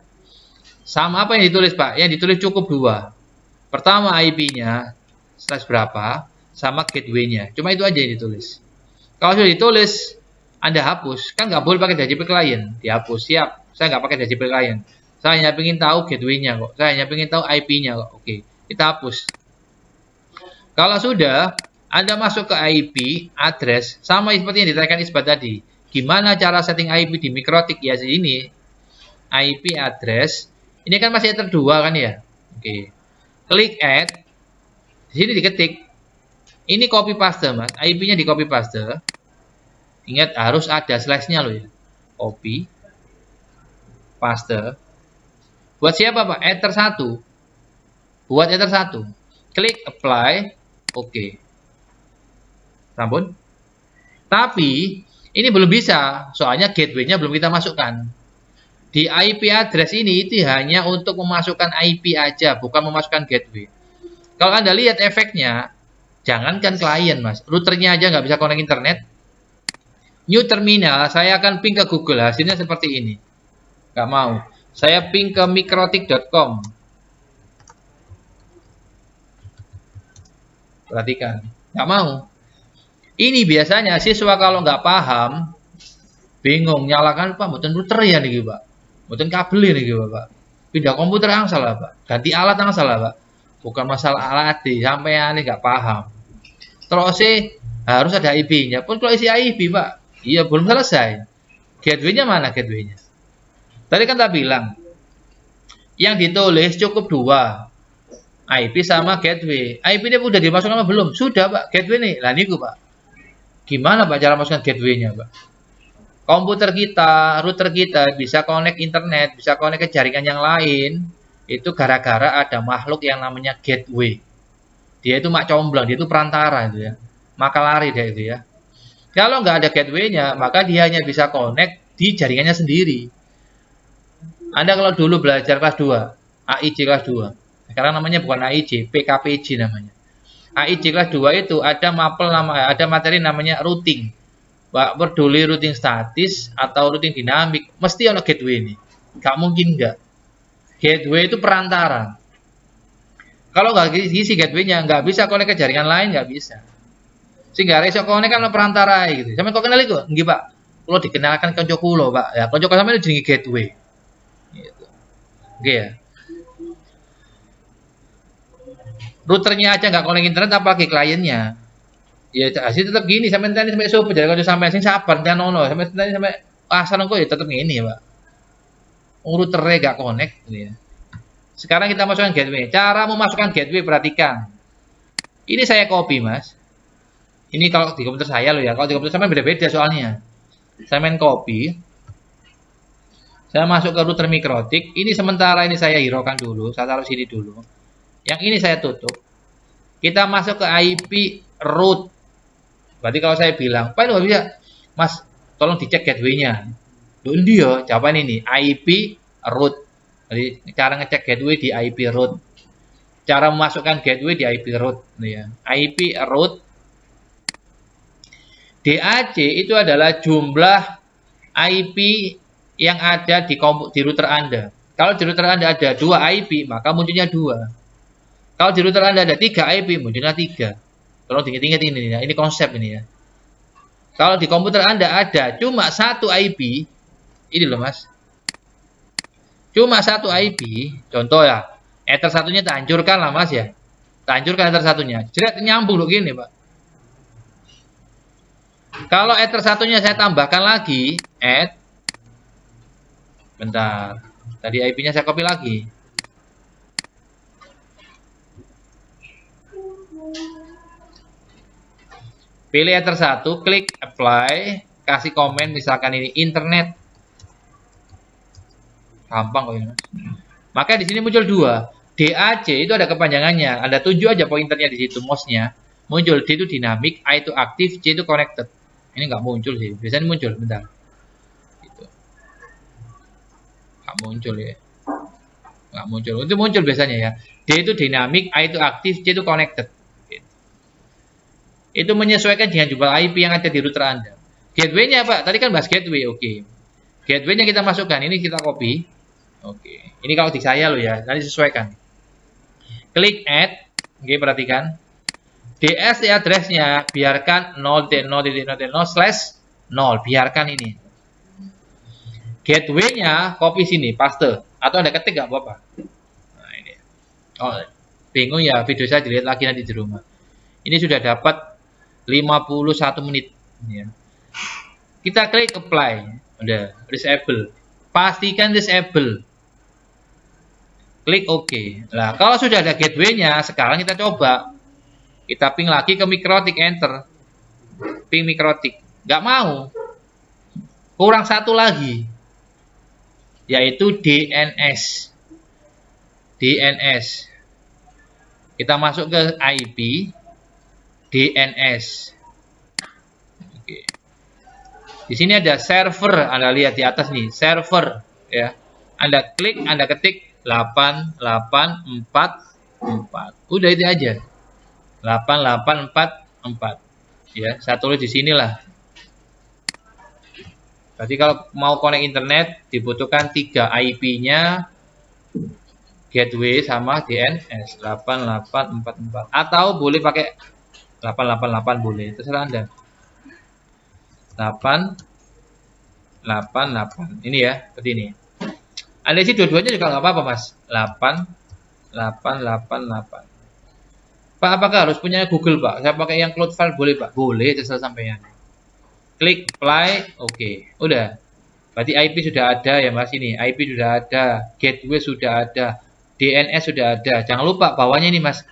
Sama apa yang ditulis Pak? Yang ditulis cukup 2. Pertama IP-nya slash berapa, sama gateway-nya. Cuma itu aja yang ditulis. Kalau sudah ditulis, Anda hapus. Kan nggak boleh pakai DHCP klien. Dihapus, siap. Saya nggak pakai DHCP klien. Saya hanya ingin tahu gateway-nya kok. Saya hanya ingin tahu IP-nya kok. Oke, kita hapus. Kalau sudah, Anda masuk ke IP, address, sama seperti yang ditanyakan Isbat tadi. Gimana cara setting IP di Mikrotik? Ya, sini. IP address. Ini kan masih ether 2 kan ya? Oke. Klik add. Di sini diketik. Ini copy paste, Mas. IP-nya di copy paste. Ingat, harus ada slash-nya loh ya. Copy. Paste. Buat siapa, Pak? Ether 1. Buat ether 1. Klik apply. Oke. Sampun. Tapi ini belum bisa, soalnya gateway-nya belum kita masukkan. Di IP address ini itu hanya untuk memasukkan IP aja, bukan memasukkan gateway. Kalau Anda lihat efeknya, jangankan klien Mas, routernya aja nggak bisa connect internet. New terminal, saya akan ping ke Google, hasilnya seperti ini. Nggak mau. Saya ping ke mikrotik.com. Perhatikan, nggak mau. Ini biasanya siswa kalau nggak paham, bingung, nyalakan Pak, mboten router ya nih Pak, mboten kabel nih Pak, pindah komputer yang salah Pak, ganti alat yang salah Pak, bukan masalah alat sampai aneh nggak paham. Terus harus ada IP-nya, pun kalau isi IP Pak, iya belum selesai. Gateway-nya mana gateway-nya? Tadi kan tak bilang, yang ditulis cukup 2. IP sama gateway. IP ini udah dimasukkan apa belum? Sudah Pak, gateway nih. Lah niku Pak. Gimana Pak cara masukkan gateway-nya Pak? Komputer kita, router kita bisa connect internet, bisa connect ke jaringan yang lain. Itu gara-gara ada makhluk yang namanya gateway. Dia itu mak comblang, dia itu perantara itu ya. Maka lari dia itu ya. Kalau nggak ada gateway-nya, maka dia hanya bisa connect di jaringannya sendiri. Anda kalau dulu belajar kelas 2, AIJ kelas 2. Sekarang namanya bukan AIJ, PKPJ namanya. AIJ kelas 2 itu ada materi namanya routing. Pak, peduli routing statis atau routing dinamik, mesti ada gateway ini. Gak mungkin enggak. Gateway itu perantara. Kalau nggak isi gateway-nya, nggak bisa connect ke jaringan lain, nggak bisa. Sehingga resiko connect kan perantara gitu. Sampai kok kenal itu? Nggih Pak. Kalau dikenalkan konco kula Pak. Ya konco sampeyan jenenge gateway. Gitu. Oke ya. Routernya aja nggak connect internet, apalagi kliennya. Ya hasil tetap gini sampai tadi sampai subuh. Jadi kalau sampai sing sabar dan ono sampai tadi sampai asal engko ya tetap gini ya Pak. Routernya nggak connect gitu ya. Sekarang kita masukkan gateway. Cara memasukkan gateway perhatikan. Ini saya copy Mas. Ini kalau di komputer saya loh ya. Kalau di komputer sampai beda-beda soalnya. Saya main copy. Saya masuk ke router Mikrotik. Ini sementara ini saya hiraukan dulu. Saya taruh sini dulu. Yang ini saya tutup. Kita masuk ke IP root. Berarti kalau saya bilang, Pak nggak bisa, Mas, tolong dicek gateway-nya. Loh dia, jawaban ini IP root. Jadi cara ngecek gateway di IP root. Cara memasukkan gateway di IP root. Ya. IP root. DAC itu adalah jumlah IP yang ada di router Anda. Kalau di router Anda ada 2 IP, maka munculnya 2. Kalau di router Anda ada 3 IP, munculnya 3. Tolong diingat-ingat ini ya. Ini konsep ini ya. Kalau di komputer Anda ada cuma 1 IP, ini loh Mas. Cuma 1 IP, contoh ya. Ether satunya tak hancurkan lah Mas ya. Tak hancurkan Ether satunya. Jerat nyambung loh gini, Pak. Kalau Ether satunya saya tambahkan lagi, bentar. Tadi IP-nya saya copy lagi. Pilih Ether 1, klik apply, kasih komen misalkan ini internet. Gampang kok ini, Mas. Maka di sini muncul 2. DAC itu ada kepanjangannya. Ada 7 aja pointernya di situ mouse-nya. Muncul D itu dynamic, A itu aktif, C itu connected. Ini nggak muncul sih. Biasanya muncul, bentar. Gitu. Nggak muncul ya. Nggak muncul. Itu muncul biasanya ya. D itu dynamic, A itu aktif, C itu connected. Itu menyesuaikan dengan jumlah IP yang ada di router Anda. Gateway-nya Pak, tadi kan bahas gateway, oke. Gateway-nya kita masukkan, ini kita copy. Oke, ini kalau di saya loh ya, nanti sesuaikan. Klik add, oke perhatikan. DSC address-nya biarkan 0.0.0/0, biarkan ini. Gateway-nya copy sini, paste. Atau Anda ketik nggak apa-apa. Nah ini. Oh, bingung ya, video saya dilihat lagi nanti di rumah. Ini sudah dapat 51 menit ya. Kita klik apply, udah disable, pastikan disable, klik OK. Nah kalau sudah ada gateway-nya, sekarang kita coba, kita ping lagi ke mikrotik, enter, ping mikrotik, nggak mau, kurang 1 lagi, yaitu DNS. Kita masuk ke IP DNS. Oke. Di sini ada server, Anda lihat di atas nih, server ya. Anda klik, Anda ketik 8844. Udah itu aja. 8844 ya. Saya tulis di sinilah. Berarti kalau mau connect internet dibutuhkan 3 IP-nya, gateway sama DNS 8844. Atau boleh pakai 888 boleh, terserah Anda. 888 ini ya, seperti ini. Anda isi dua-duanya juga nggak apa-apa Mas. 8888. Pak, apakah harus punya Google Pak? Saya pakai yang cloud file boleh Pak? Boleh, terserah sampean. Klik apply, oke. Udah. Berarti IP sudah ada ya Mas ini. IP sudah ada, gateway sudah ada, DNS sudah ada. Jangan lupa bawahnya ini Mas.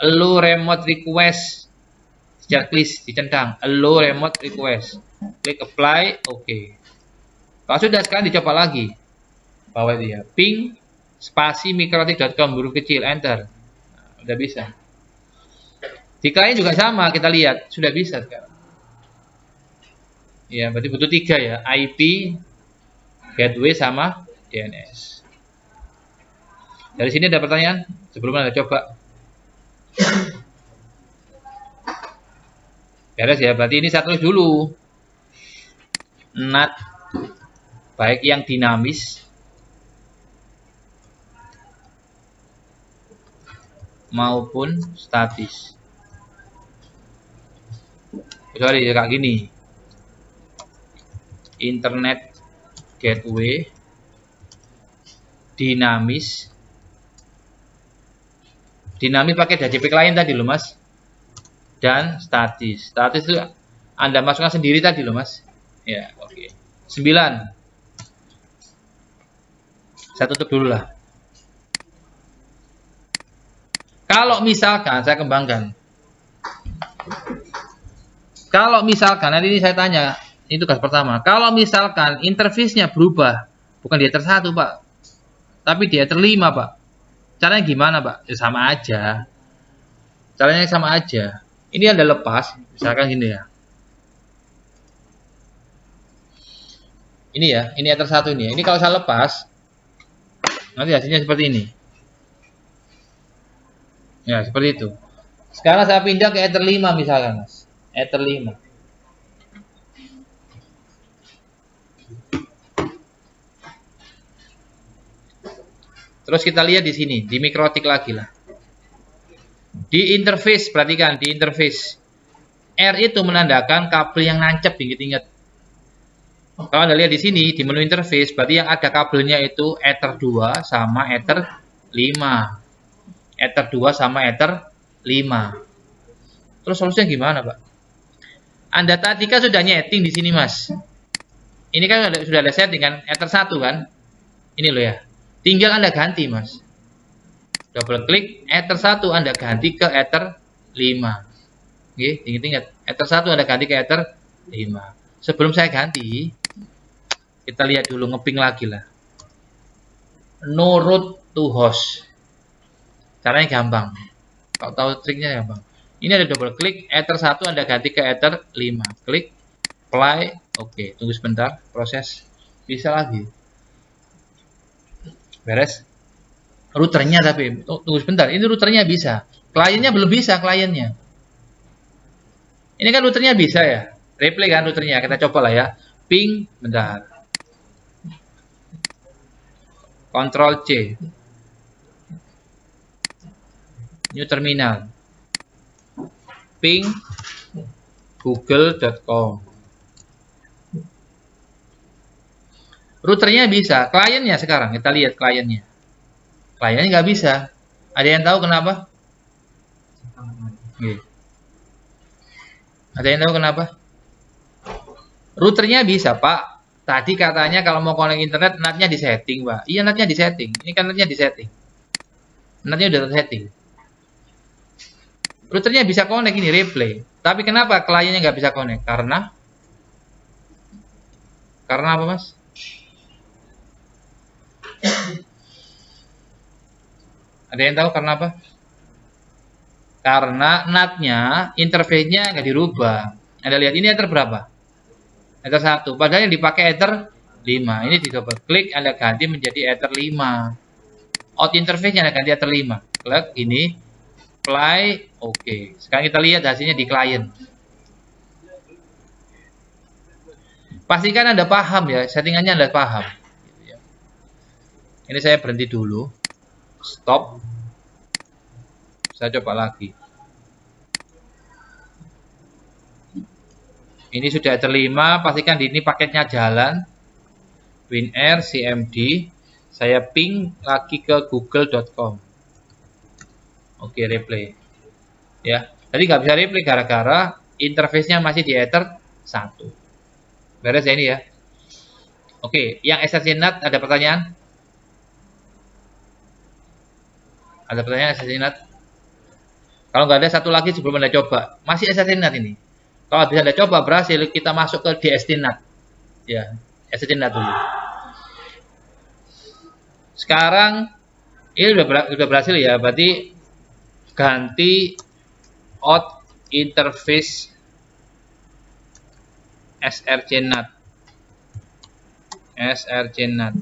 Allow remote request. Checklist dicentang, allow remote request. Klik apply, oke. Kalau sudah, sekarang dicoba lagi. Bawah dia, ping spasi mikrotik.com huruf kecil, enter. Nah, udah bisa. Di klien juga sama, kita lihat sudah bisa sekarang. Ya, berarti butuh 3 ya, IP, gateway sama DNS. Dari sini ada pertanyaan sebelum Anda coba. Beres ya, berarti ini saya tulis dulu. NAT baik yang dinamis maupun statis. Sorry, kayak gini. Internet gateway dinamis. Dinamis pakai DHCP klien tadi loh Mas. Dan statis. Statis itu Anda masukkan sendiri tadi loh Mas. Ya, oke. 9. Saya tutup dulu lah. Kalau misalkan saya kembangkan. Kalau misalkan nanti ini saya tanya, ini tugas pertama. Kalau misalkan interface-nya berubah, bukan di Ether 1, Pak. Tapi di Ether 5, Pak. Caranya gimana, Pak? Ya, sama aja. Caranya sama aja. Ini Anda lepas, misalkan gini ya. Ini ya, ini Ether 1 ini. Ini kalau saya lepas, nanti hasilnya seperti ini. Ya, seperti itu. Sekarang saya pindah ke Ether 5 misalkan, Mas. Ether 5. Terus kita lihat di sini, di mikrotik lagi lah. Di interface, perhatikan di interface. R itu menandakan kabel yang nancep, ingat-ingat. Kalau Anda lihat di sini di menu interface, berarti yang ada kabelnya itu Ether 2 sama Ether 5. Ether 2 sama Ether 5. Terus solusinya gimana, Pak? Anda tadi kan sudah nyeting di sini, Mas. Ini kan sudah ada setting kan, Ether 1 kan? Ini loh ya. Tinggal Anda ganti, Mas. Double klik Ether 1 Anda ganti ke Ether 5. Oke, ingat-ingat. Ether 1 Anda ganti ke Ether 5. Sebelum saya ganti, kita lihat dulu, ngeping lagi lah. No route to host. Caranya gampang. Kalau tahu triknya gampang. Ini ada double klik, Ether 1 Anda ganti ke Ether 5. Klik, apply, oke. Tunggu sebentar, proses. Bisa lagi. Beres. Routernya tapi, tunggu sebentar, ini routernya bisa. Kliennya belum bisa, kliennya. Ini kan routernya bisa ya. Replay kan routernya, kita coba lah ya. Ping, bentar. Ctrl C. New terminal. Ping google.com. Routernya bisa, kliennya sekarang kita lihat kliennya. Kliennya nggak bisa. Ada yang tahu kenapa? Oke. Ada yang tahu kenapa? Routernya bisa, Pak. Tadi katanya kalau mau connect internet, NAT-nya disetting, Pak. Iya, NAT-nya disetting. Ini kan NAT-nya disetting. NAT-nya udah tersetting. Routernya bisa connect ini, replay. Tapi kenapa kliennya nggak bisa connect? Karena apa, Mas? Ada yang tahu karena apa? Karena NAT-nya, interface-nya nggak dirubah. Anda lihat ini Ether berapa? Ether 1. Padahal yang dipakai Ether 5. Ini di double klik, Anda ganti menjadi Ether 5. Out interface-nya Anda ganti Ether 5. Klik ini, apply, oke. Sekarang kita lihat hasilnya di klien. Pastikan Anda paham ya, settingannya Anda paham. Ini saya berhenti dulu. Stop. Saya coba lagi. Ini sudah Ether 5, pastikan di ini paketnya jalan. WinAir, CMD. Saya ping lagi ke google.com. Oke, replay. Ya, tadi nggak bisa replay gara-gara interface-nya masih di Ether 1. Beres ya ini ya. Oke, yang SSC NAT ada pertanyaan? Ada pertanyaan SSC NAT? Kalau nggak ada satu lagi sebelum Anda coba. Masih SSC NAT ini. Kalau bisa Anda coba berhasil, kita masuk ke DST NAT. Ya, SSC NAT dulu. Sekarang ini sudah berhasil ya, berarti ganti out interface SRC NAT. SRC NAT.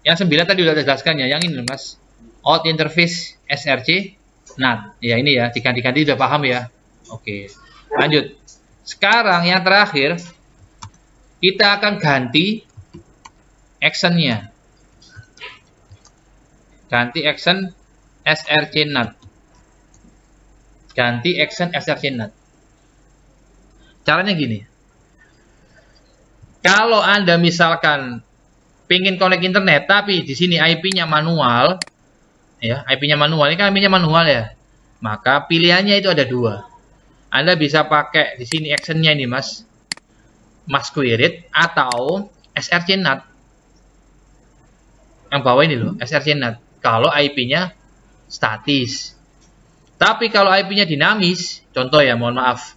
Yang 9 tadi sudah dijelaskan ya, yang ini Mas. Out interface SRC NAT. Ya ini ya, diganti-ganti sudah paham ya. Oke. Lanjut. Sekarang yang terakhir kita akan ganti actionnya. Ganti action SRC NAT. Ganti action SRC NAT. Caranya gini. Kalau Anda misalkan pengen connect internet tapi di sini IP-nya manual, ya, IP-nya manual, ini kan IP-nya manual ya. Maka pilihannya itu ada dua. Anda bisa pakai di sini action-nya ini, Mas. Masquerade atau SRC NAT. Yang bawah ini loh, SRC NAT. Kalau IP-nya statis. Tapi kalau IP-nya dinamis, contoh ya, mohon maaf.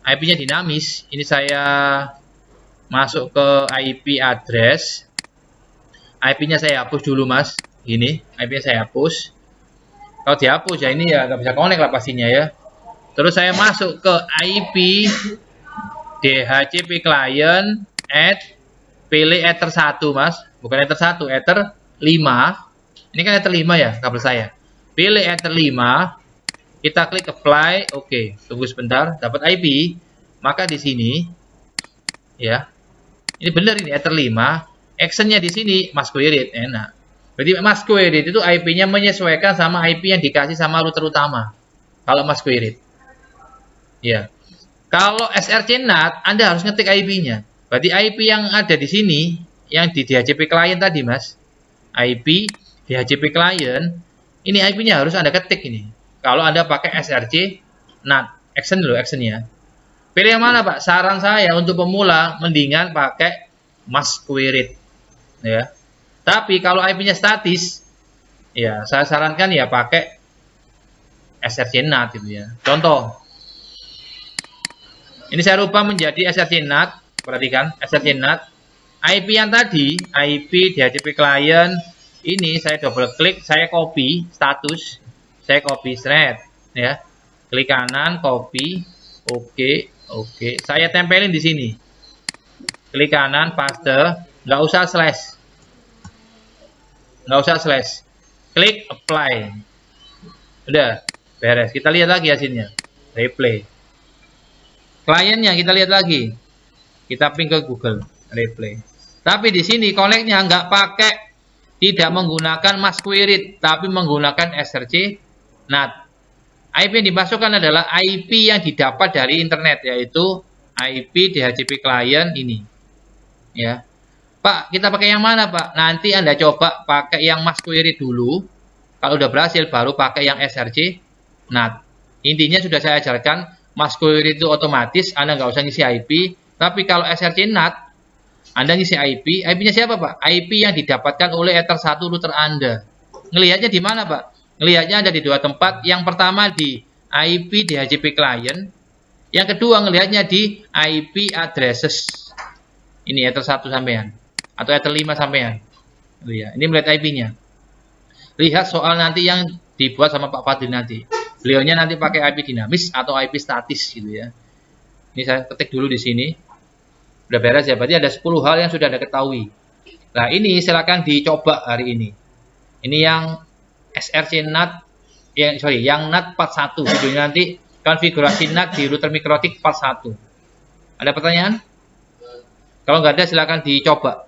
IP-nya dinamis, ini saya masuk ke IP address. IP-nya saya hapus dulu, Mas. Gini, IP-nya saya hapus. Kalau dihapus ya ini ya nggak bisa connect lah pastinya ya. Terus saya masuk ke IP DHCP client pilih Ether 1, Mas. Bukan Ether 1, Ether 5. Ini kan Ether 5 ya kabel saya. Pilih Ether 5. Kita klik apply, oke. Tunggu sebentar, dapat IP. Maka di sini ya. Ini benar ini Ether 5. Actionnya di sini Masquerade, enak. Berarti masquerade itu IP-nya menyesuaikan sama IP yang dikasih sama router utama. Kalau masquerade. Ya. Kalau SRC NAT, Anda harus ngetik IP-nya. Berarti IP yang ada di sini, yang di DHCP client tadi, Mas. IP DHCP client, ini IP-nya harus Anda ketik ini. Kalau Anda pakai SRC NAT, action dulu, actionnya. Pilih yang mana, Pak? Saran saya untuk pemula, mendingan pakai masquerade. Ya. Tapi kalau IP-nya statis, ya saya sarankan ya pakai SRC NAT gitu ya. Contoh, ini saya rubah menjadi SRC NAT. Perhatikan, SRC NAT. IP yang tadi, IP DHCP client, ini saya double klik, saya copy status, saya copy thread, ya. Klik kanan, copy, oke. Saya tempelin di sini. Klik kanan, paste, nggak usah slash. Klik apply. Udah, beres. Kita lihat lagi hasilnya. Replay. Kliennya kita lihat lagi. Kita ping ke Google. Replay. Tapi di sini connect-nya nggak pakai, tidak menggunakan masquerade, tapi menggunakan SRC NAT. IP yang dimasukkan adalah IP yang didapat dari internet, yaitu IP DHCP client ini. Ya. Pak, kita pakai yang mana, Pak? Nanti Anda coba pakai yang masquerade dulu. Kalau udah berhasil, baru pakai yang SRC NAT. Intinya sudah saya ajarkan, masquerade itu otomatis, Anda nggak usah ngisi IP. Tapi kalau SRC NAT, Anda ngisi IP. IP-nya siapa, Pak? IP yang didapatkan oleh Ether 1 router Anda. Ngelihatnya di mana, Pak? Ngelihatnya ada di dua tempat. Yang pertama di IP DHCP client. Yang kedua ngelihatnya di IP addresses. Ini Ether 1 sampean. Atau Ether 5 sampean. Ini melihat IP-nya. Lihat soal nanti yang dibuat sama Pak Fadil nanti. Beliaunya nanti pakai IP dinamis atau IP statis gitu ya. Ini saya ketik dulu di sini. Udah beres ya. Berarti ada 10 hal yang sudah Anda ketahui. Nah ini silakan dicoba hari ini. Ini yang SRC NAT, yang NAT part 1. Videonya nanti konfigurasi NAT di router Mikrotik part 1. Ada pertanyaan? Kalau nggak ada silakan dicoba.